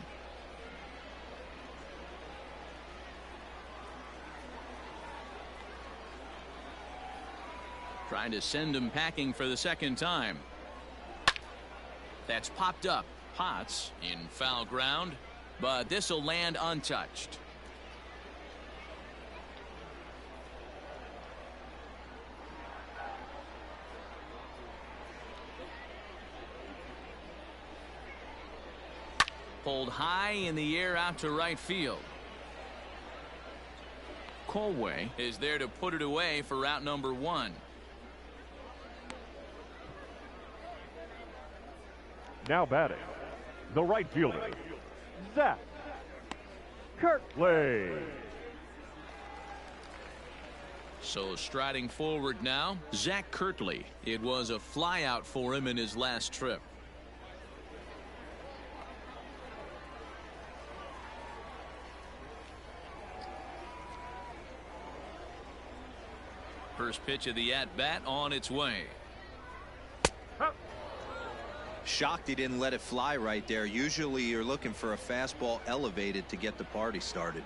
Trying to send him packing for the second time. That's popped up. Potts in foul ground, but this will land untouched. Pulled high in the air out to right field. Colway is there to put it away for route number 1. Now batting, the right fielder, Zach Kirtley. So striding forward now, Zach Kirtley. It was a flyout for him in his last trip. First pitch of the at-bat on its way. Shocked he didn't let it fly right there. Usually you're looking for a fastball elevated to get the party started.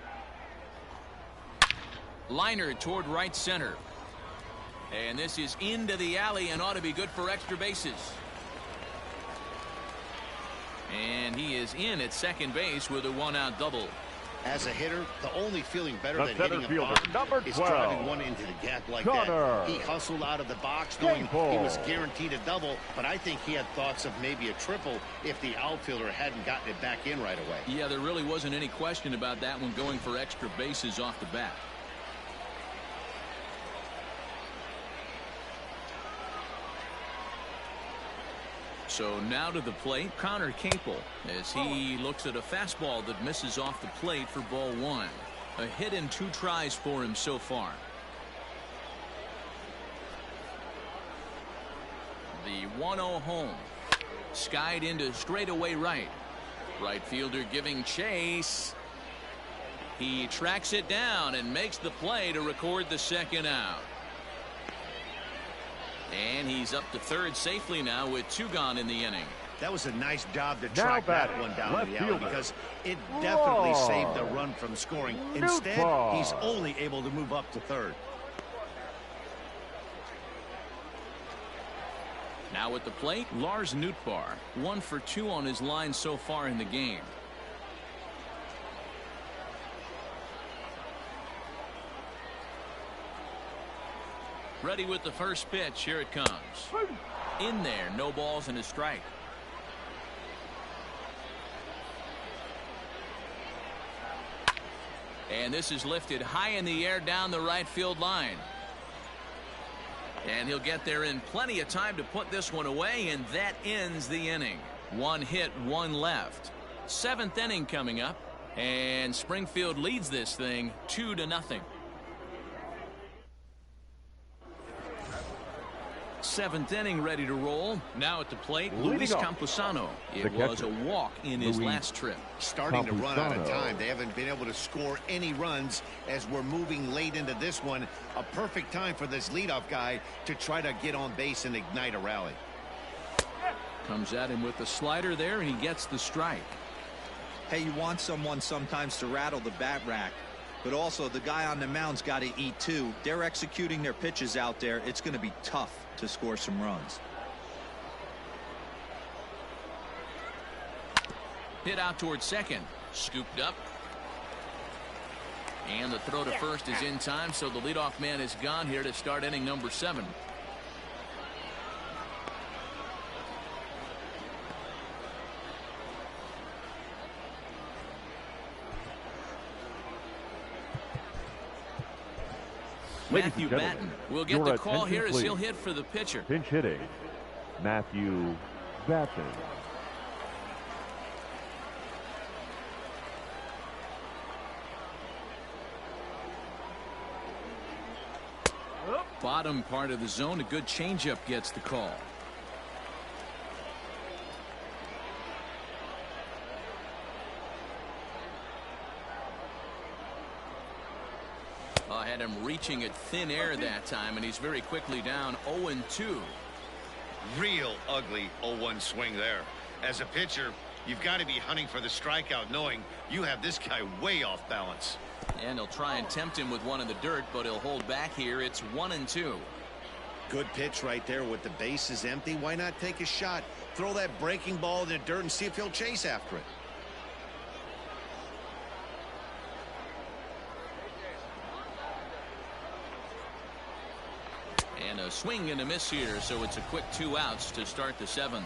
Liner toward right center. And this is into the alley and ought to be good for extra bases. And he is in at second base with a 1-out double. As a hitter, the only feeling better The than center hitting a fielder, bomb number is 12, driving one into the gap like Connor. that. He hustled out of the box knowing he was guaranteed a double, but I think he had thoughts of maybe a triple if the outfielder hadn't gotten it back in right away. Yeah, there really wasn't any question about that one going for extra bases off the bat. So now to the plate, Connor Capel, as he looks at a fastball that misses off the plate for ball 1. A hit in 2 tries for him so far. The 1-0 home. Skied into straightaway right. Right fielder giving chase. He tracks it down and makes the play to record the second out. And he's up to third safely now with 2 gone in the inning. That was a nice job to track that one down left to the alley fielder, because it definitely Roar. saved the run from scoring. Instead, he's only able to move up to third. Now at the plate, Lars Nootbaar, 1 for 2 on his line so far in the game. Ready with the first pitch. Here it comes. In there, no balls and a strike. And this is lifted high in the air down the right field line. And he'll get there in plenty of time to put this one away, and that ends the inning. 1 hit, 1 left. 7th inning coming up, and Springfield leads this thing 2-0. 7th inning ready to roll. Now at the plate, Luis Campusano. It was a walk in his last trip. Starting to run out of time. They haven't been able to score any runs as we're moving late into this one. A perfect time for this leadoff guy to try to get on base and ignite a rally. Comes at him with the slider there, and he gets the strike. Hey, you want someone sometimes to rattle the bat rack, but also the guy on the mound's got to eat too. They're executing their pitches out there. It's going to be tough to score some runs. Hit out towards second. Scooped up. And the throw to first is in time, so the leadoff man is gone here to start inning number 7. Matthew Batten will get the call here as he'll hit for the pitcher. Pinch hitting, Matthew Batten. Bottom part of the zone, a good changeup gets the call. Had him reaching at thin air that time, and he's very quickly down 0-2. Real ugly 0-1 swing there. As a pitcher, you've got to be hunting for the strikeout, knowing you have this guy way off balance. And he'll try and tempt him with one in the dirt, but he'll hold back here. It's 1-2. Good pitch right there with the bases empty. Why not take a shot? Throw that breaking ball in the dirt and see if he'll chase after it. And a swing and a miss here, so it's a quick 2 outs to start the 7th.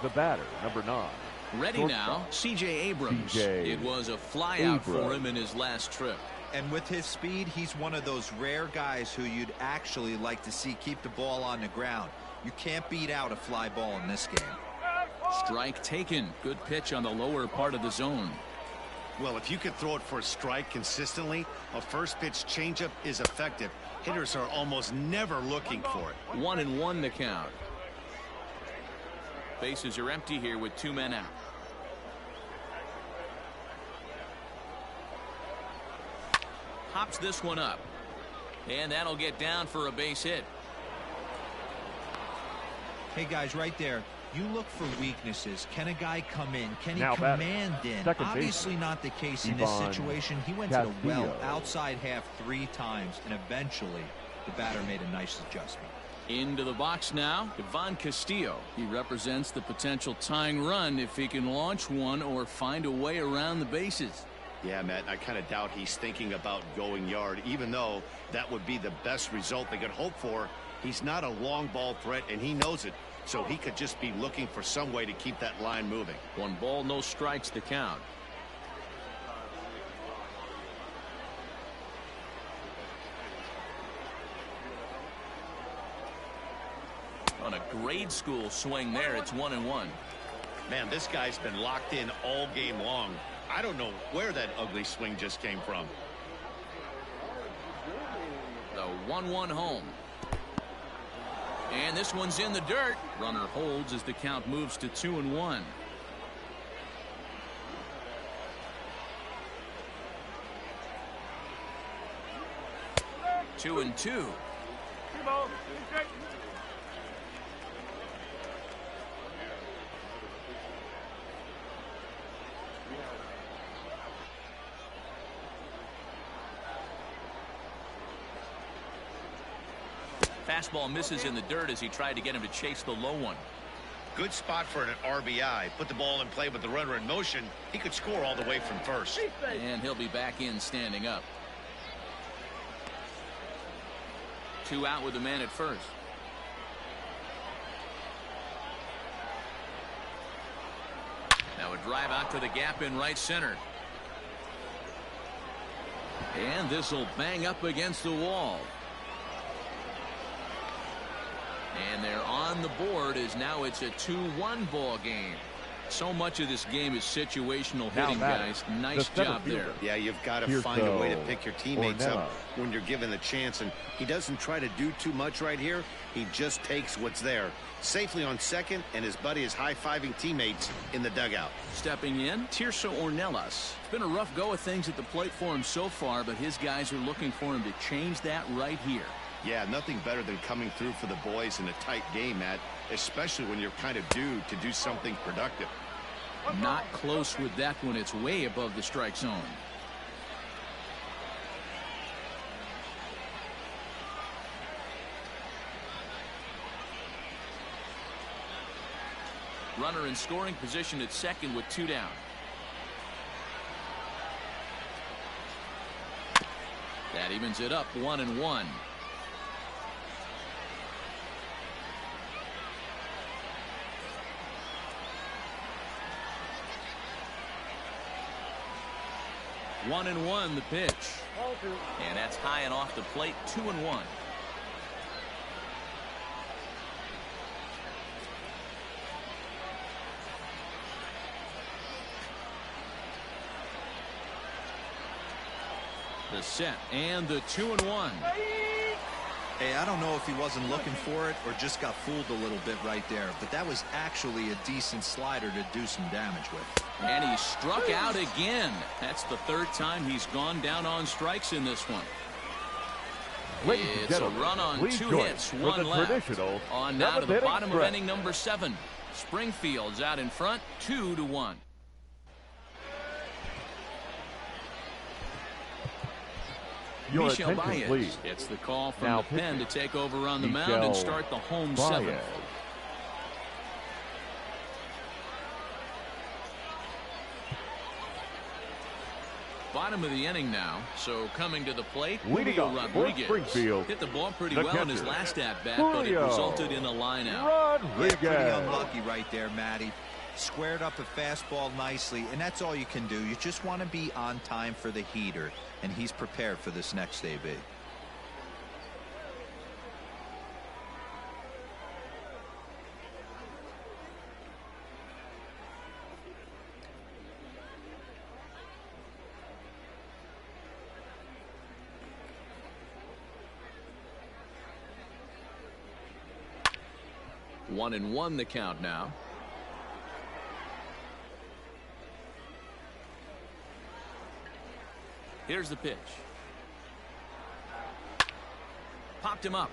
The batter, number 9. Ready now, C.J. Abrams. It was a flyout for him in his last trip. And with his speed, he's one of those rare guys who you'd actually like to see keep the ball on the ground. You can't beat out a fly ball in this game. Strike taken. Good pitch on the lower part of the zone. Well, if you could throw it for a strike consistently, a first pitch changeup is effective. Hitters are almost never looking for it. 1-1 the count. Bases are empty here with 2 men out. Hops this one up. And that'll get down for a base hit. Hey, guys, right there. You look for weaknesses. Can a guy come in? Can he Now command in? Obviously baseman, not the case in this situation. He went to the well outside half 3 times, and eventually the batter made a nice adjustment. Into the box now, Ivan Castillo. He represents the potential tying run if he can launch one or find a way around the bases. Yeah, Matt, I kind of doubt he's thinking about going yard, even though that would be the best result they could hope for. He's not a long ball threat, and he knows it. So he could just be looking for some way to keep that line moving. 1 ball, no strikes to count. On a grade school swing there, it's 1-1. Man, this guy's been locked in all game long. I don't know where that ugly swing just came from. The 1-1 home. And this one's in the dirt. Runner holds as the count moves to 2-1. Two and two. Fastball misses in the dirt as he tried to get him to chase the low one. Good spot for an RBI. Put the ball in play with the runner in motion. He could score all the way from first. And he'll be back in standing up. 2 out with the man at first. Now a drive out to the gap in right center. And this will bang up against the wall. And they're on the board as now it's a 2-1 ball game. So much of this game is situational hitting, guys. Nice job there. Yeah, you've got to find a way to pick your teammates up when you're given the chance. And he doesn't try to do too much right here. He just takes what's there. Safely on second, and his buddy is high-fiving teammates in the dugout. Stepping in, Tirso Ornelas. It's been a rough go of things at the plate for him so far, but his guys are looking for him to change that right here. Yeah, nothing better than coming through for the boys in a tight game, Matt, especially when you're kind of due to do something productive. Not close with that one. It's way above the strike zone. Runner in scoring position at second with 2 down. That evens it up 1-1. 1-1 the pitch. And that's high and off the plate. 2-1. The set and the 2-1. Hey, I don't know if he wasn't looking for it or just got fooled a little bit right there, but that was actually a decent slider to do some damage with. And he struck out again. That's the third time he's gone down on strikes in this one. It's a run on 2 hits, 1 left. On now to the bottom of inning number 7. Springfield's out in front, 2-1. Michel Baez gets the call from now the pen to take over on the mound and start the home 7th. Bottom of the inning now, so coming to the plate, Julio Rodriguez hit the ball pretty well in his last at-bat, but it resulted in a line-out. Yeah, pretty unlucky right there, Matty. Squared up a fastball nicely, and that's all you can do. You just want to be on time for the heater, and he's prepared for this next AB. One and one the count now. Here's the pitch. Popped him up.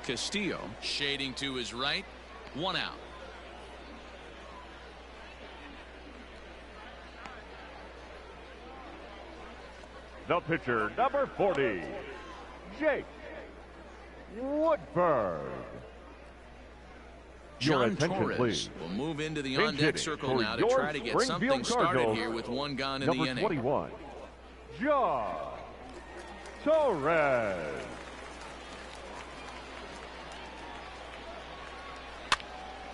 Castillo shading to his right. 1 out. The pitcher, number 40, Jake Woodford. John Torres will move into the on-deck circle now to try to get something started here with 1 gone in the inning. Number 21, John Torres.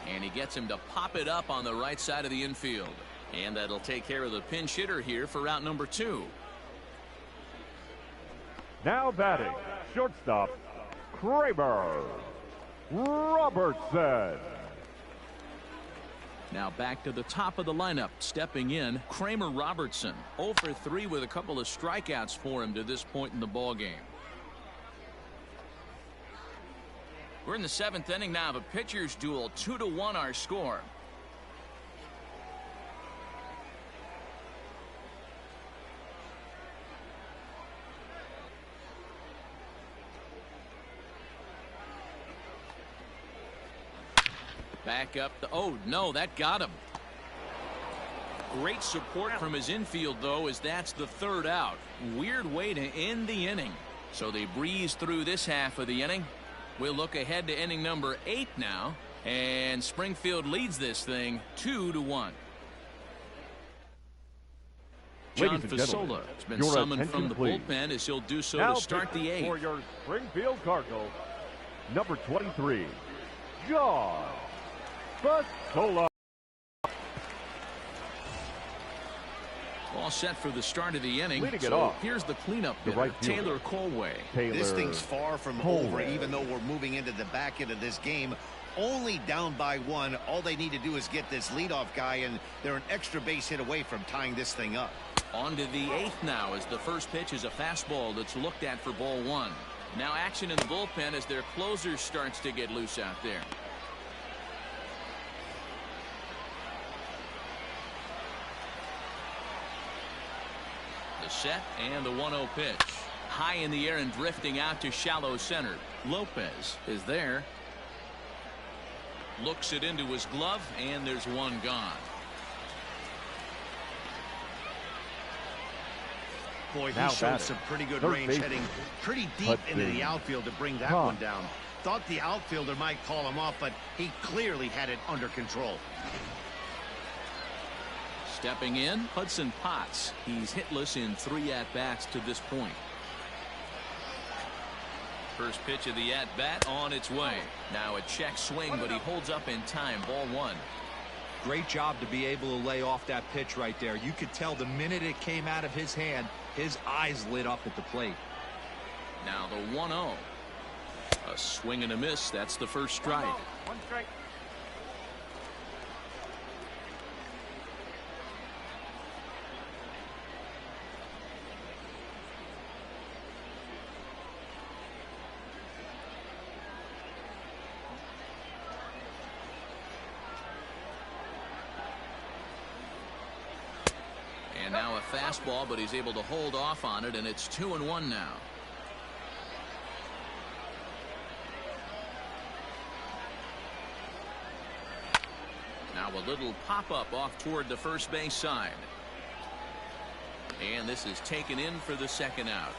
And he gets him to pop it up on the right side of the infield. And that'll take care of the pinch hitter here for out number 2. Now batting, shortstop, Kramer Robertson. Now back to the top of the lineup, stepping in, Kramer Robertson. 0 for 3 with a couple of strikeouts for him to this point in the ball game. We're in the 7th inning now of a pitcher's duel. 2-1 our score. Back up the, oh no, that got him. Great support from his infield though, as that's the 3rd out. Weird way to end the inning. So they breeze through this half of the inning. We'll look ahead to inning number 8 now, and Springfield leads this thing 2-1. John Fasola has been summoned from the bullpen as he'll do so now to start the 8th. For your Springfield Cardinals, number 23, John Fasola. All set for the start of the inning. So here's the cleanup hitter, right Taylor Colway. This thing's far from over, even though we're moving into the back end of this game. Only down by 1. All they need to do is get this leadoff guy, and they're an extra base hit away from tying this thing up. On to the 8th now, as the first pitch is a fastball that's looked at for ball 1. Now action in the bullpen as their closer starts to get loose out there. The set and the 1-0 pitch. High in the air and drifting out to shallow center. Lopez is there. Looks it into his glove, and there's 1 gone. Boy, he showed some pretty good range, heading pretty deep into the outfield to bring that one down. Thought the outfielder might call him off, but he clearly had it under control. Stepping in, Hudson Potts. He's hitless in 3 at-bats to this point. First pitch of the at-bat on its way. Now a check swing, but he holds up in time. Ball 1. Great job to be able to lay off that pitch right there. You could tell the minute it came out of his hand, his eyes lit up at the plate. Now the 1-0. A swing and a miss. That's the first strike. 1 strike. And now a fastball, but he's able to hold off on it, and it's 2-1 now. Now a little pop-up off toward the first base side. And this is taken in for the second out.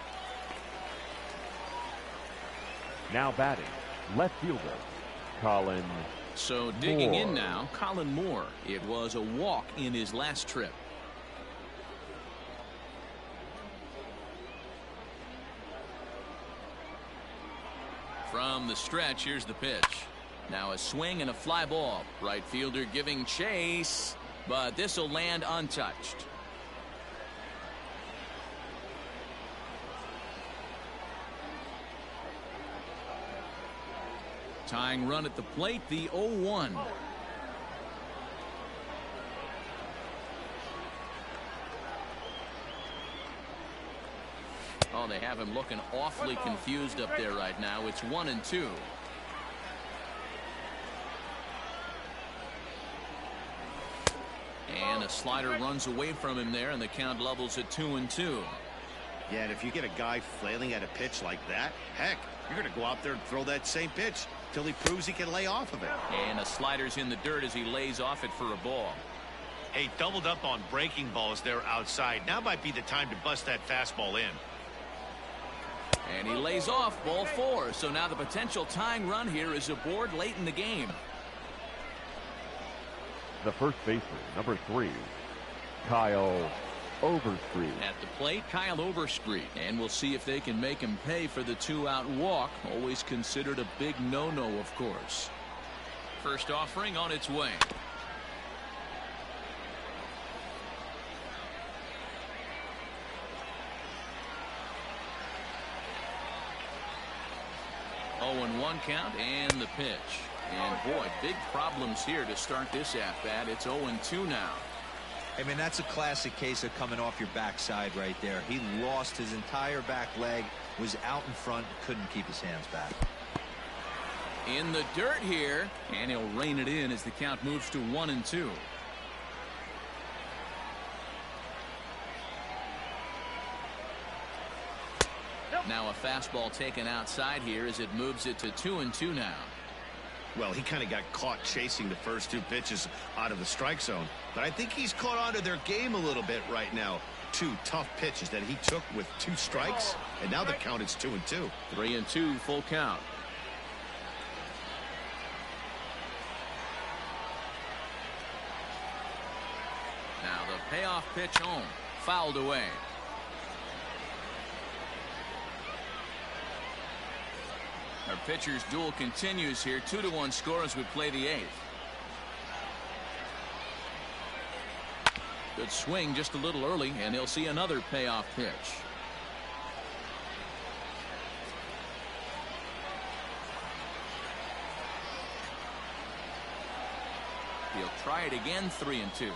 Now batting, left fielder, Colin. So digging in now, Colin Moore. It was a walk in his last trip. From the stretch, here's the pitch. Now a swing and a fly ball. Right fielder giving chase, but this will land untouched. Tying run at the plate, the 0-1. Oh, they have him looking awfully confused up there right now. It's 1-2. And a slider runs away from him there, and the count levels at 2-2. Yeah, and if you get a guy flailing at a pitch like that, heck, you're going to go out there and throw that same pitch till he proves he can lay off of it. And a slider's in the dirt as he lays off it for a ball. Hey, doubled up on breaking balls there outside. Now might be the time to bust that fastball in. And he lays off ball 4. So now the potential tying run here is aboard late in the game. The first baseman, number 3, Kyle Overstreet. At the plate, Kyle Overstreet. And we'll see if they can make him pay for the 2-out walk. Always considered a big no-no, of course. First offering on its way. And 1 count and the pitch. And boy, big problems here to start this at-bat. It's 0-2 now. I mean, that's a classic case of coming off your backside right there. He lost his entire back leg, was out in front, couldn't keep his hands back. In the dirt here, and he'll rein it in as the count moves to 1-2. Now a fastball taken outside here as it moves it to 2-2 now. Well, he kind of got caught chasing the first 2 pitches out of the strike zone. But I think he's caught on to their game a little bit right now. 2 tough pitches that he took with 2 strikes. And now the count is 2-2. 3-2 full count. Now the payoff pitch home. Fouled away. Our pitcher's duel continues here. 2-1 score as we play the 8th. Good swing just a little early, and he'll see another payoff pitch. He'll try it again. 3-2.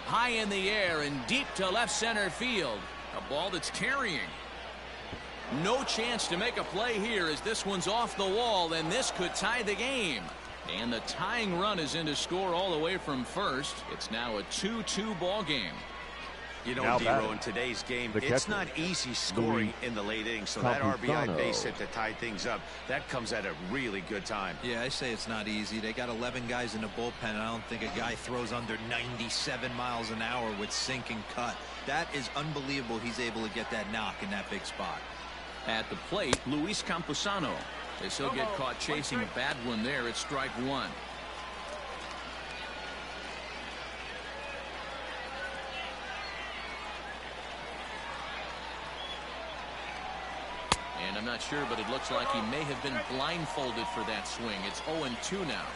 High in the air and deep to left center field. A ball that's carrying. No chance to make a play here as this one's off the wall, and this could tie the game. And the tying run is in to score all the way from first. It's now a 2-2 ball game. You know, D-Row, in today's game, it's not easy scoring in the late innings, so that RBI base hit to tie things up, that comes at a really good time. Yeah, I say it's not easy. They got 11 guys in the bullpen, and I don't think a guy throws under 97 miles an hour with sink and cut. That is unbelievable he's able to get that knock in that big spot. At the plate, Luis Camposano. As he'll get caught chasing a bad one there at strike 1. And I'm not sure, but it looks like he may have been blindfolded for that swing. It's 0-2 now.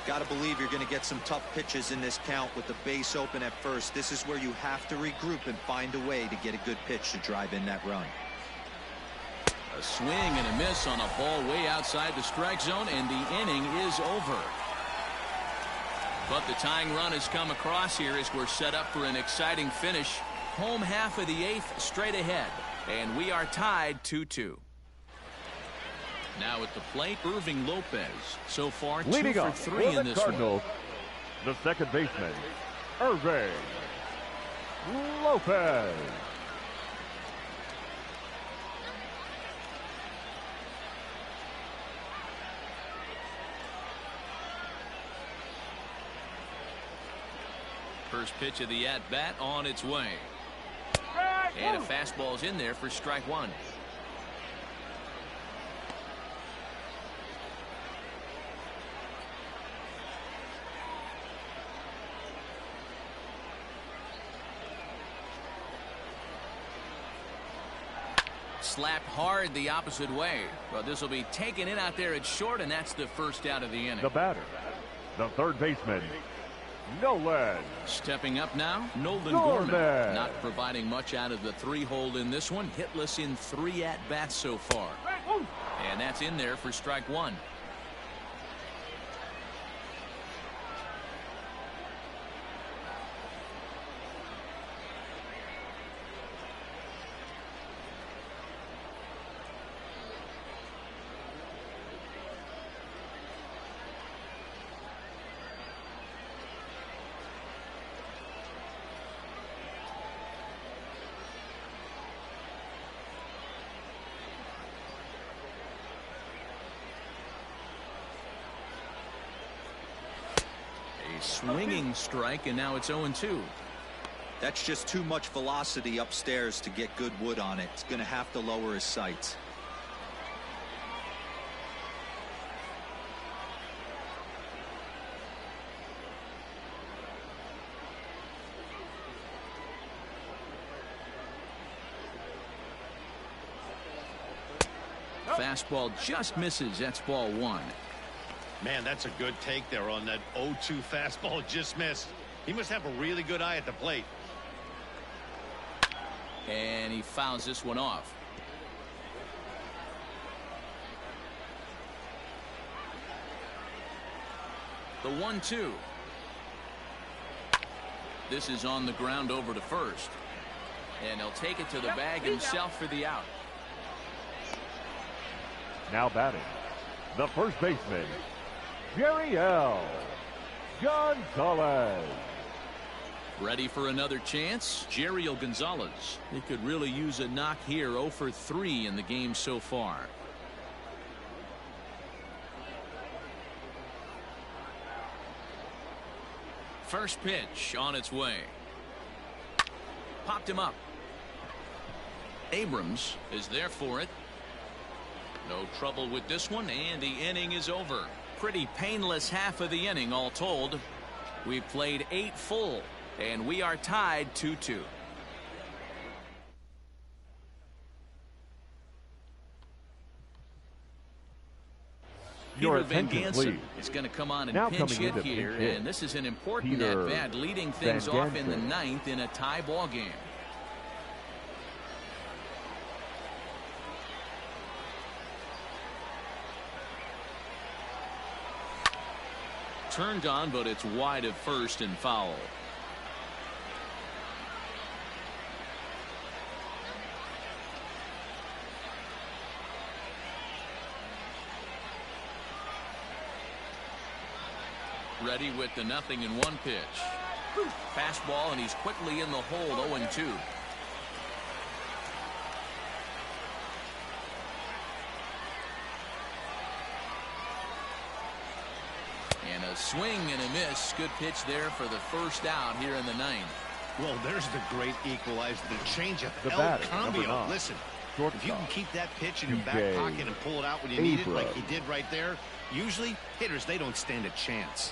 Got to believe you're going to get some tough pitches in this count with the base open at first. This is where you have to regroup and find a way to get a good pitch to drive in that run. A swing and a miss on a ball way outside the strike zone, and the inning is over. But the tying run has come across here as we're set up for an exciting finish. Home half of the 8th straight ahead, and we are tied 2-2. Now at the plate, Irving Lopez. So far, 2 for 3 in this Cardinals, the second baseman, Irving Lopez. First pitch of the at-bat on its way. And a fastball's in there for strike 1. Slapped hard the opposite way. But this will be taken in out there at short, and that's the first out of the inning. The batter, the third baseman, Nolan. Stepping up now, Nolan Gorman. Not providing much out of the 3-hole in this one. Hitless in 3 at-bats so far. And that's in there for strike 1. Swinging strike, and now it's 0-2. That's just too much velocity upstairs to get good wood on it. It's going to have to lower his sights. Fastball just misses. That's ball 1. Man, that's a good take there on that 0-2 fastball just missed. He must have a really good eye at the plate. And he fouls this one off. The 1-2. This is on the ground over to first. And he'll take it to the bag himself for the out. Now batting, the first baseman, Jerry L. Gonzalez. Ready for another chance? Jerry L. Gonzalez. He could really use a knock here. 0 for 3 in the game so far. First pitch on its way. Popped him up. Abrams is there for it. No trouble with this one, and the inning is over. Pretty painless half of the inning all told. We've played 8 full, and we are tied 2-2. Your Peter Van attention, Gansen please. is going to come on and Now pinch coming hit into here, pinch hit, and this is an important Peter at-bat, leading things Van off in the Gansen. 9th in a tie ball game. Turned on, but it's wide at first and foul. Ready with the 0-1 pitch. Fastball, and he's quickly in the hole. 0-2. And a swing and a miss. Good pitch there for the first out here in the 9th. Well, there's the great equalizer, the changeup, The El batter, Cambio. number 9. Listen, Shortstop, if you can keep that pitch in your back DJ pocket and pull it out when you need it, like Abrams. he did right there, usually hitters, they don't stand a chance.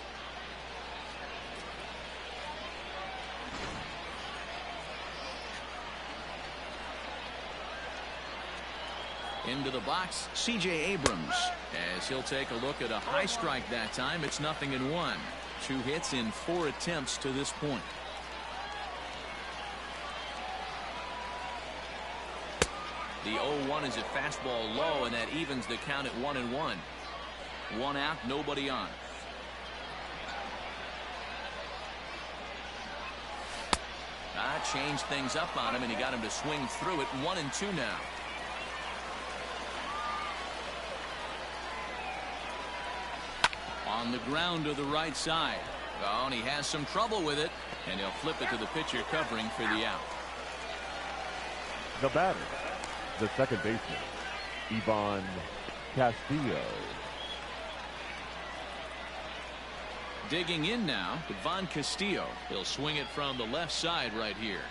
Into the box, C.J. Abrams, as he'll take a look at a high strike that time. It's 0-1. 2 hits in 4 attempts to this point. The 0-1 is a fastball low, and that evens the count at 1-1. 1 out, nobody on. Changed things up on him, and he got him to swing through it. 1-2 now. On the ground to the right side. Oh, and he has some trouble with it, and he'll flip it to the pitcher covering for the out. The batter, the second baseman, Ivan Castillo. Digging in now, Ivan Castillo. He'll swing it from the left side right here.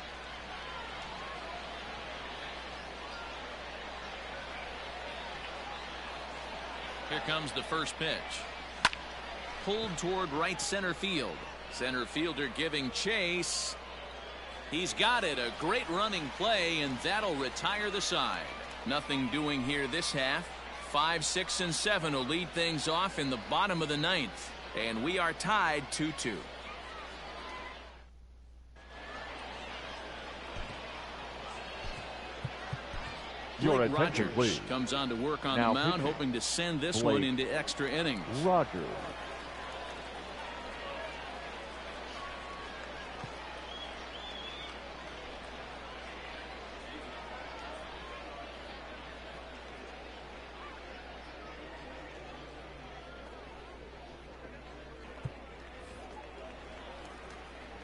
Here comes the first pitch. Pulled toward right center field. Center fielder giving chase. He's got it. A great running play, and that'll retire the side. Nothing doing here this half. 5, 6, and 7 will lead things off in the bottom of the 9th. And we are tied 2-2. Your Blake attention, Rogers please. comes on to work on Now the mound, pitching. hoping to send this Blake one into extra innings. Rogers.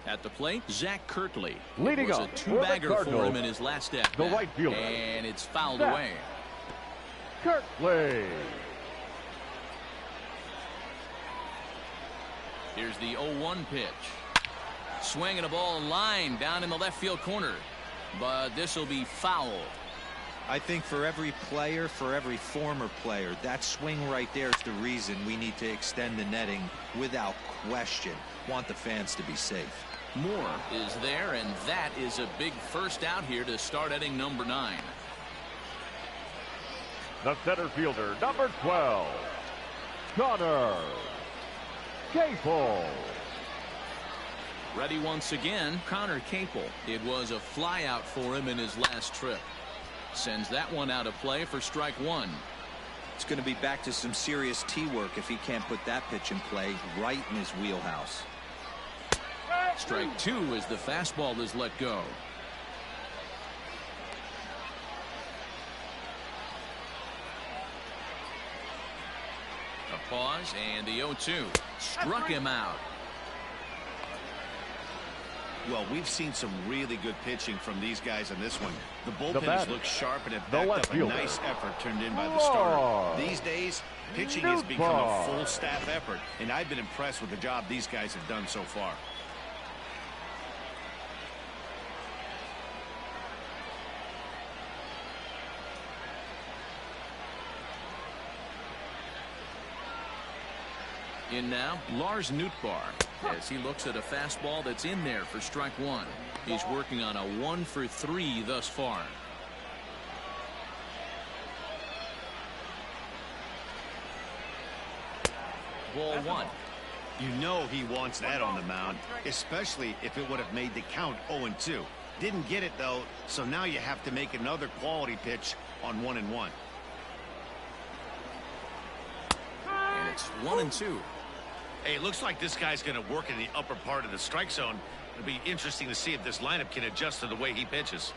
At the plate, Zach Kirtley. Leading It was up a for the 2-bagger for Cardinals, him in his last at the bat. right fielder, And it's fouled Zach away. Kirtley. Here's the 0-1 pitch. Swinging a ball line down in the left field corner. But this will be foul. I think for every player, for every former player, that swing right there is the reason we need to extend the netting without question. Want the fans to be safe. Moore is there, and that is a big first out here to start inning number 9. The center fielder, number 12, Connor Capel. Ready once again, Connor Capel. It was a fly out for him in his last trip. Sends that one out of play for strike 1. It's going to be back to some serious tee work if he can't put that pitch in play right in his wheelhouse. Strike 2 as the fastball is let go. A pause, and the 0-2 struck him out. Well, we've seen some really good pitching from these guys on this one. The The bullpen batter, has looked sharp and have the backed left up a fielder, nice effort turned in by the Lars starter. These days, pitching has become a Nootbaar. full staff effort, and I've been impressed with the job these guys have done so far. In now, Lars Nootbaar, as he looks at a fastball that's in there for strike 1. He's working on a 1 for 3 thus far. Ball 1. You know he wants that on the mound, especially if it would have made the count 0-2. Didn't get it, though, so now you have to make another quality pitch on 1-1. And it's 1-2. Hey, it looks like this guy's going to work in the upper part of the strike zone. It'll be interesting to see if this lineup can adjust to the way he pitches.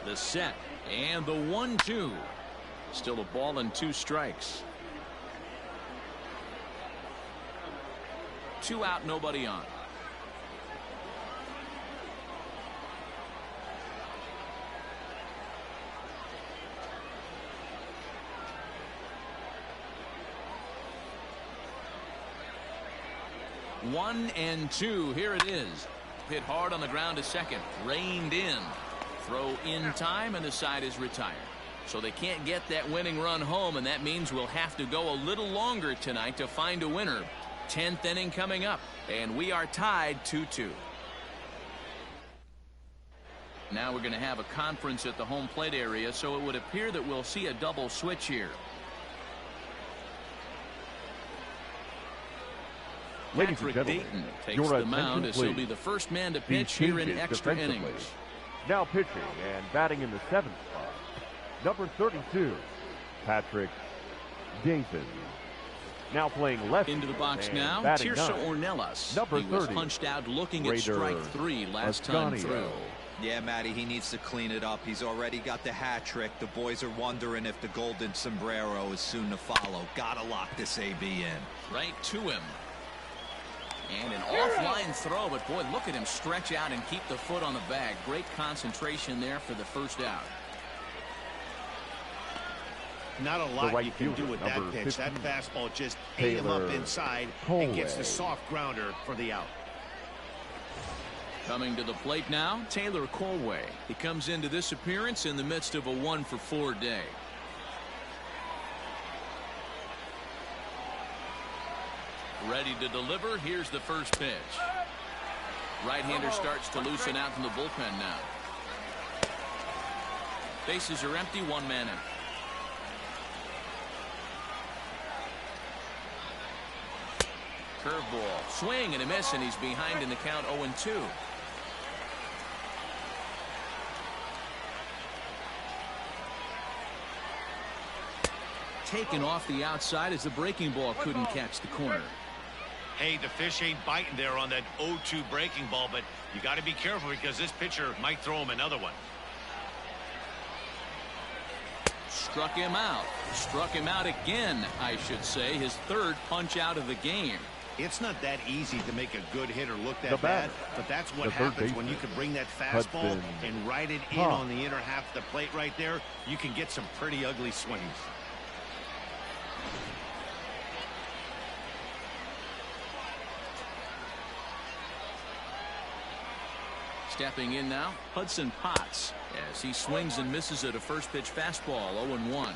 The set and the 1-2. Still a ball and 2 strikes. 2 out, nobody on. One and 2. Here it is. Hit hard on the ground to second. Reined in. Throw in time, and the side is retired. So they can't get that winning run home, and that means we'll have to go a little longer tonight to find a winner. 10th inning coming up, and we are tied 2-2. Now we're going to have a conference at the home plate area, so it would appear that we'll see a double switch here. Ladies and Patrick gentlemen, Dayton takes your the mound attention, as he'll be please. the first man to The pitch here in changes extra defensively. innings. Now pitching and batting in the 7th spot, number 32, Patrick Dayton. Now playing left Into the box and now, batting Tirso 9, Ornelas. number He was 30, punched out looking at Raider strike 3 last time Ascanio. through. Yeah, Matty, he needs to clean it up. He's already got the hat trick. The boys are wondering if the golden sombrero is soon to follow. Gotta lock this AB in. Right to him. And an offline throw, but boy, look at him stretch out and keep the foot on the bag. Great concentration there for the first out. Not a lot right you can do fielder, with that number pitch. 15, That fastball just ate him up Taylor inside Colway. and gets the soft grounder for the out. Coming to the plate now, Taylor Colway. He comes into this appearance in the midst of a 1-for-4 day. Ready to deliver. Here's the first pitch. Right-hander starts to loosen out from the bullpen now. Bases are empty, one man in. Curveball, swing and a miss, and he's behind in the count 0-2. Taken off the outside as the breaking ball couldn't catch the corner. Hey, the fish ain't biting there on that 0-2 breaking ball, but you got to be careful because this pitcher might throw him another one. Struck him out. Struck him out again, I should say. His third punch out of the game. It's not that easy to make a good hitter look The that bad, batter, but that's what the third happens when you baseman, can bring that fastball Hudson and ride it in Huh. on the inner half of the plate right there. You can get some pretty ugly swings. Stepping in now, Hudson Potts, as he swings and misses at a first pitch fastball, 0-1.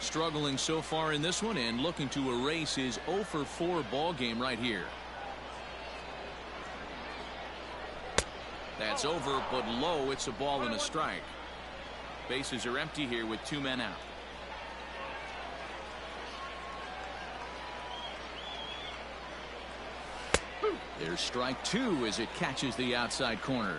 Struggling so far in this one and looking to erase his 0-for-4 ball game right here. That's over, but low. It's a ball and a strike. Bases are empty here with two men out. There's strike two as it catches the outside corner.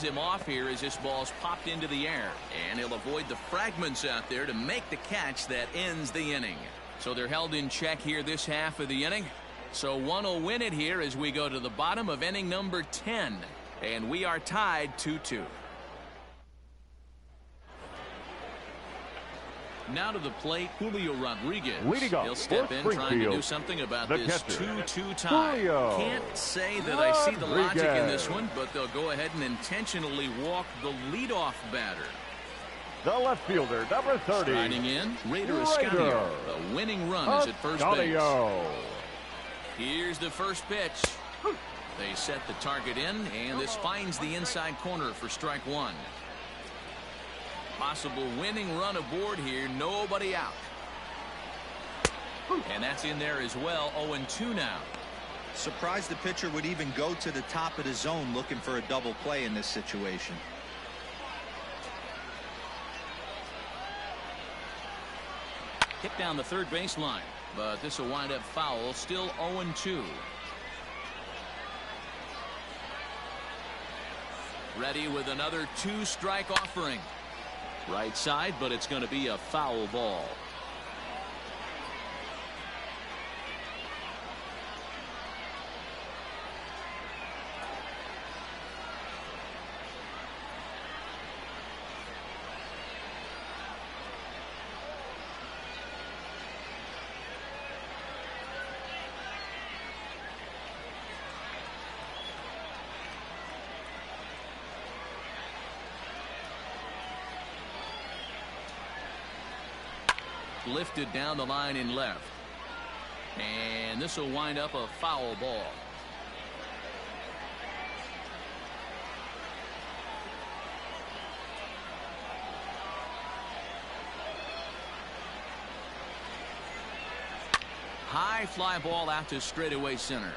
Him off here as this ball's popped into the air, and he'll avoid the fragments out there to make the catch that ends the inning. So they're held in check here this half of the inning. So one will win it here as we go to the bottom of inning number 10, and we are tied 2-2. Now to the plate, Julio Rodriguez. Leading off He'll step for in trying to do Springfield, something about the this catcher, 2-2 tie. Julio Can't say that I see the logic in this Rodriguez. one, but they'll go ahead and intentionally walk the leadoff batter. The left fielder, number 30, Striding in, Raider Raider Ascanio. The winning run is at first base. Ascanio. Here's the first pitch. They set the target in, and this finds the inside corner for strike one. Possible winning run aboard here, nobody out. And that's in there as well, 0-2 now. Surprised the pitcher would even go to the top of the zone looking for a double play in this situation. Hit down the third baseline, but this will wind up foul, still 0-2. Ready with another two-strike offering. Right side, but it's going to be a foul ball. Lifted down the line in left, and this will wind up a foul ball. High fly ball out to straightaway center.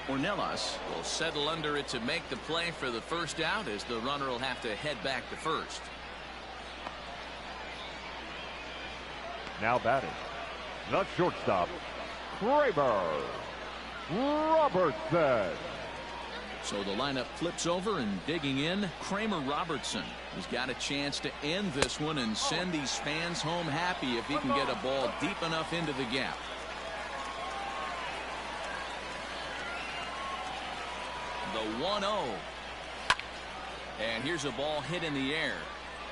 Ornelas will settle under it to make the play for the first out, as the runner will have to head back to first. Now batting, the shortstop, Kramer Robertson. So the lineup flips over, and digging in, Kramer Robertson has got a chance to end this one and send these fans home happy if he can get a ball deep enough into the gap. The 1-0. And here's a ball hit in the air.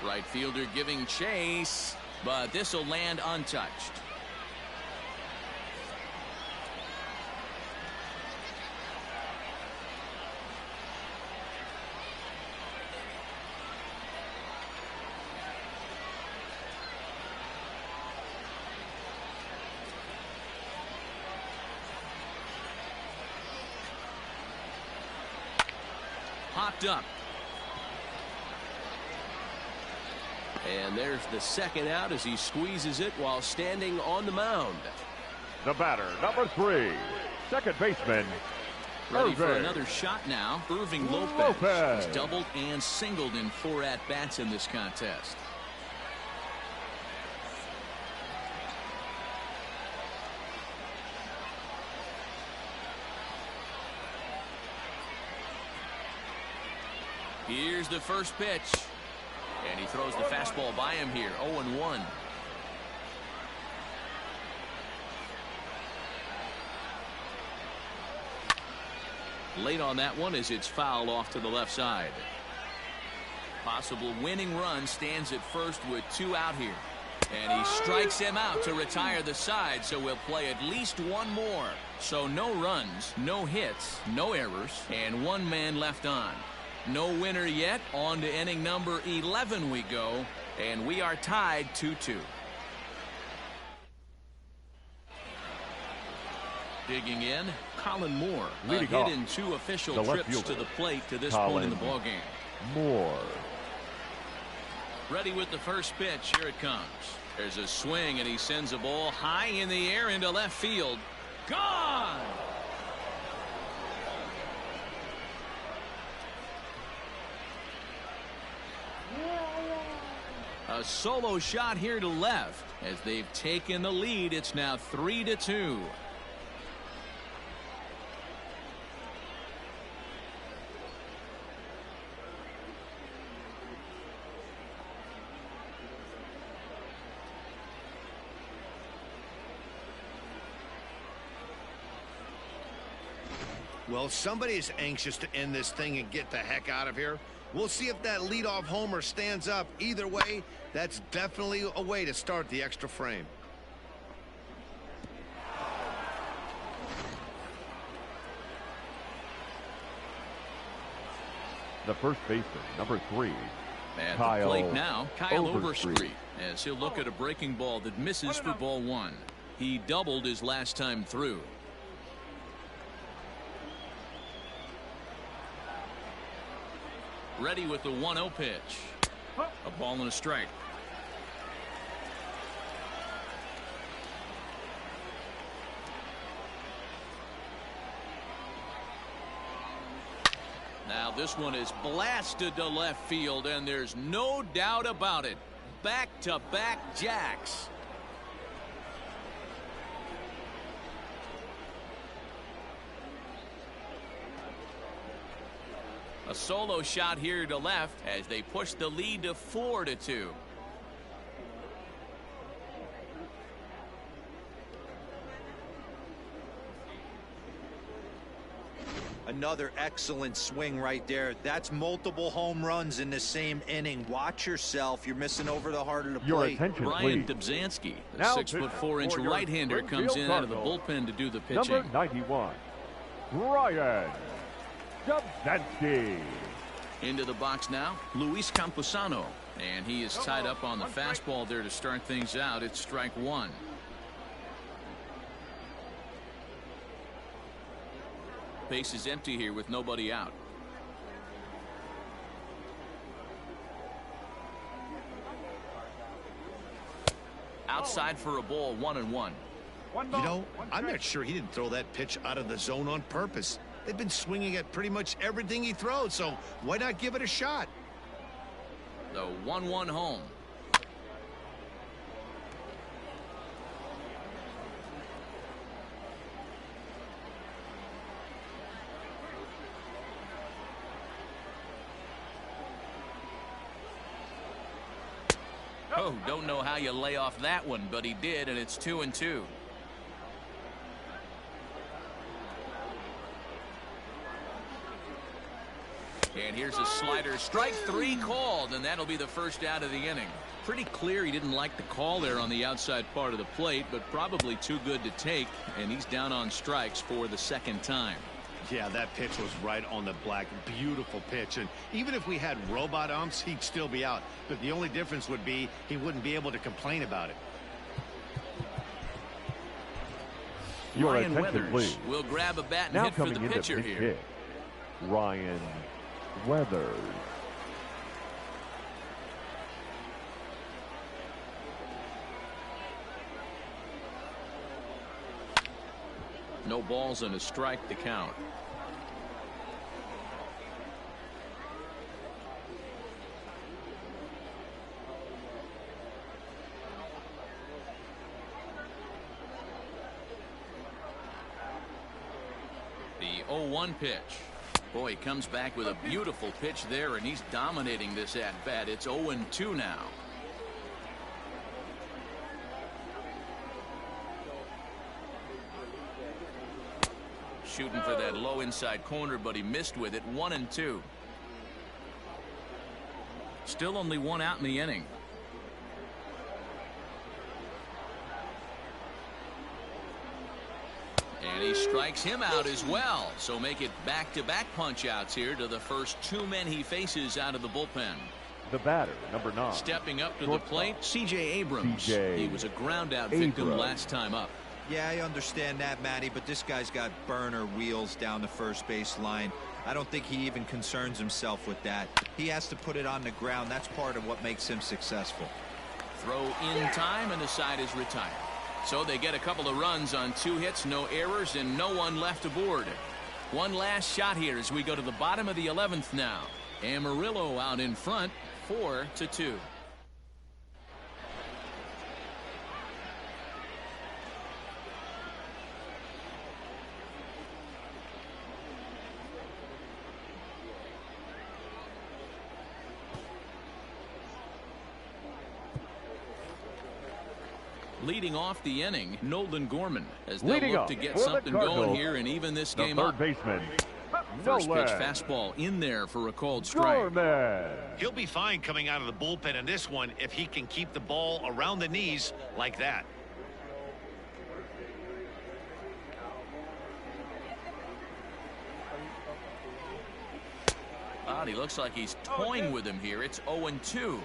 Right fielder giving chase, but this will land untouched. Popped up. And there's the second out as he squeezes it while standing on the mound. The batter, number 3, second baseman, Ready for another shot now. Irving Lopez has doubled and singled in 4 at-bats in this contest. Here's the first pitch. And he throws the fastball by him here. 0-1. Late on that one as it's fouled off to the left side. Possible winning run stands at first with 2 out here. And he strikes him out to retire the side, so we'll play at least 1 more. So no runs, no hits, no errors, and 1 man left on. No winner yet. On to inning number 11 we go, and we are tied 2-2. Digging in, Colin Moore. Leading a hit off, in 2 official the left trips to fielder, the plate to this Colin point in the ballgame. Moore. Ready with the first pitch. Here it comes. There's a swing, and he sends a ball high in the air into left field. Gone! A solo shot here to left as they've taken the lead. It's now 3-2. Well, somebody is anxious to end this thing and get the heck out of here. We'll see if that leadoff homer stands up. Either way, that's definitely a way to start the extra frame. The first baseman, number 3, At Kyle the plate now, Kyle Overstreet. Overstreet, as he'll look at a breaking ball that misses for ball 1. He doubled his last time through. Ready with the 1-0 pitch. A ball and a strike. Now this one is blasted to left field, and there's no doubt about it. Back-to-back jacks. A solo shot here to left as they push the lead to 4-2. Another excellent swing right there. That's multiple home runs in the same inning. Watch yourself. You're missing over the heart of the Your plate. attention, Brian please. Dubzanski, the Now 6'4" for your right-hander, comes Springfield in out of the Cardinals. bullpen to do the Number pitching. 91, Brian Dubzanski. Into the box now, Luis Camposano, and he is tied up on the fastball there to start things out. It's strike 1. Base is empty here with nobody out. Outside for a ball, 1-1. One ball. You know, One I'm strike. not sure he didn't throw that pitch out of the zone on purpose. They've been swinging at pretty much everything he throws, so why not give it a shot? The 1-1 home. Oh, don't know how you lay off that one, but he did, and it's 2-2. And here's a slider. Strike 3 called, and that'll be the first out of the inning. Pretty clear he didn't like the call there on the outside part of the plate, but probably too good to take, and he's down on strikes for the second time. Yeah, that pitch was right on the black. Beautiful pitch. And even if we had robot umps, he'd still be out. But the only difference would be he wouldn't be able to complain about it. Your Ryan attention, Weathers please. will grab a bat and Now hit for coming the in to pitcher pitch here. hit, Ryan Weathers. No balls and a strike to count. The 0-1 pitch. Boy, he comes back with a beautiful pitch there, and he's dominating this at-bat. It's 0-2 now. Shooting for that low inside corner, but he missed with it. 1-2. Still only one out in the inning. And he strikes him out as well. So make it back-to-back punch-outs here to the first 2 men he faces out of the bullpen. The batter, number 9. Stepping up to Shortstop. the plate, C.J. Abrams. C.J. He was a ground-out victim Abrams. last time up. Yeah, I understand that, Matty, but this guy's got burner wheels down the first base line. I don't think he even concerns himself with that. He has to put it on the ground. That's part of what makes him successful. Throw in time, and the side is retired. So they get a couple of runs on 2 hits, no errors, and no one left aboard. One last shot here as we go to the bottom of the 11th now. Amarillo out in front, 4-2. Leading off the inning, Nolan Gorman, as they'll Leading look up to get for the something going Cardinals, here and even this The game third up. baseman, First pitch Nolan fastball in there for a called strike. Gorman. He'll be fine coming out of the bullpen in this one if he can keep the ball around the knees like that. He looks like he's toying with him here. It's 0-2.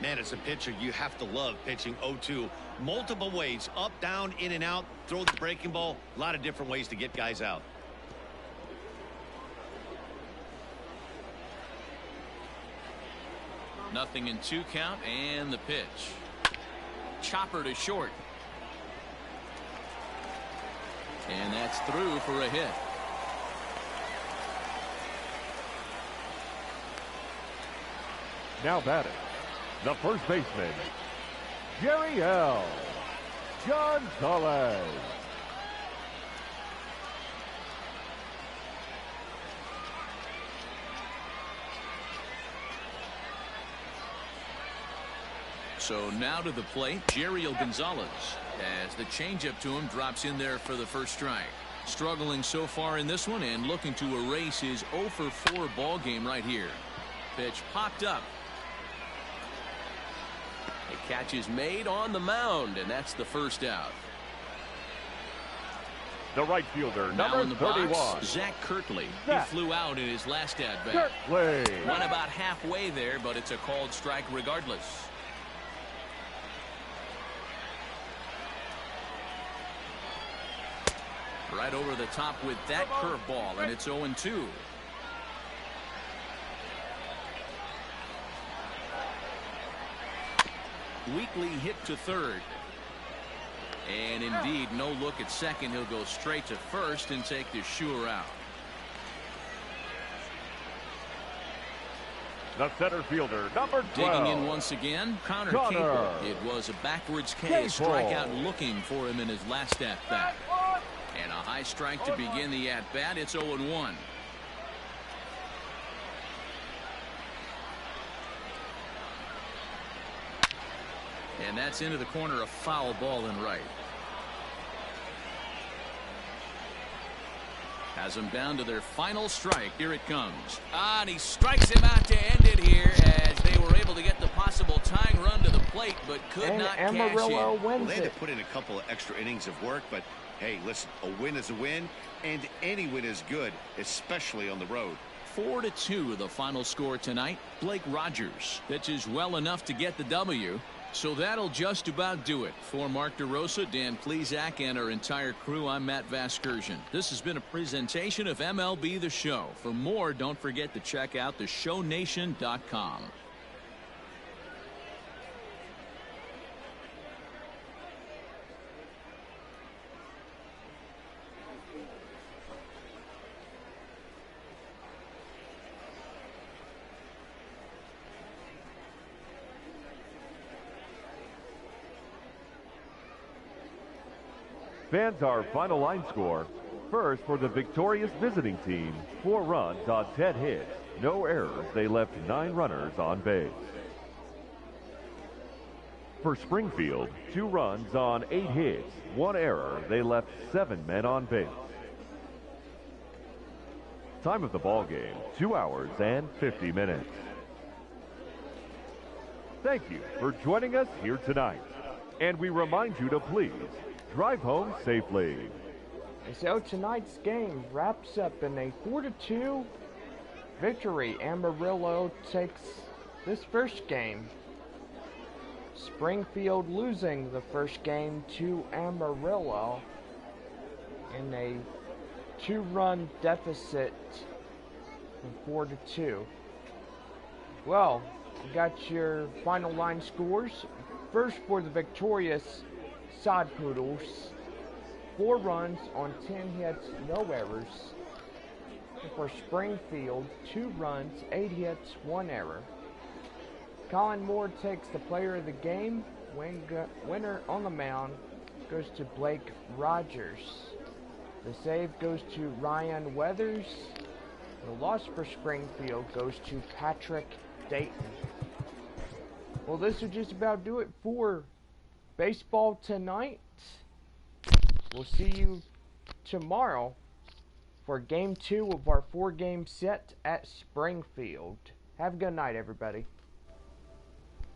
Man, as a pitcher, you have to love pitching 0-2. Multiple ways, up, down, in and out, throw the breaking ball. A lot of different ways to get guys out. Nothing in 2 count, and the pitch. Chopper to short. And that's through for a hit. Now batting, the first baseman, Jerry L. Gonzalez. So now to the plate, Jerry L. Gonzalez, as the changeup to him drops in there for the first strike. Struggling so far in this one and looking to erase his 0-for-4 ball game right here. Pitch popped up. A catch is made on the mound, and that's the first out. The right fielder, Now in number the 31. box, Zach Kirtley. Zach. He flew out in his last at-bat. Kirtley. Went about halfway there, but it's a called strike regardless. Right over the top with that curveball, and it's 0-2. Weekly hit to third. And indeed, no look at second. He'll go straight to first and take the sure out. The center fielder, number 12. Digging in once again, Connor Capel. It was a backwards K, strikeout looking for him in his last at-bat. And a high strike to begin the at-bat. It's 0-1. And that's into the corner, a foul ball in right. Has them down to their final strike. Here it comes. And he strikes him out to end it here as they were able to get the possible tying run to the plate, but could not cash in. Amarillo wins well, they had to put in a couple of extra innings of work, but hey, listen, a win is a win, and any win is good, especially on the road. 4-2 the final score tonight. Blake Rogers pitches well enough to get the W. So that'll just about do it. For Mark DeRosa, Dan Plesac, and our entire crew, I'm Matt Vasgersian. This has been a presentation of MLB The Show. For more, don't forget to check out theshownation.com. Fans, our final line score. First, for the victorious visiting team, 4 runs on 10 hits. No errors. They left 9 runners on base. For Springfield, 2 runs on 8 hits. 1 error. They left 7 men on base. Time of the ball game, 2 hours and 50 minutes. Thank you for joining us here tonight. And we remind you to please drive home safely. So tonight's game wraps up in a 4-2 victory. Amarillo takes this first game. Springfield losing the first game to Amarillo in a 2-run deficit from 4-2. Well, you got your final line scores. First, for the victorious Sod Poodles, 4 runs on 10 hits, no errors. And for Springfield, 2 runs, 8 hits, 1 error. Colin Moore takes the player of the game. Winner on the mound goes to Blake Rogers. The save goes to Ryan Weathers. The loss for Springfield goes to Patrick Dayton. Well, this will just about do it for baseball tonight. We'll see you tomorrow for game 2 of our 4-game set at Springfield. Have a good night, everybody.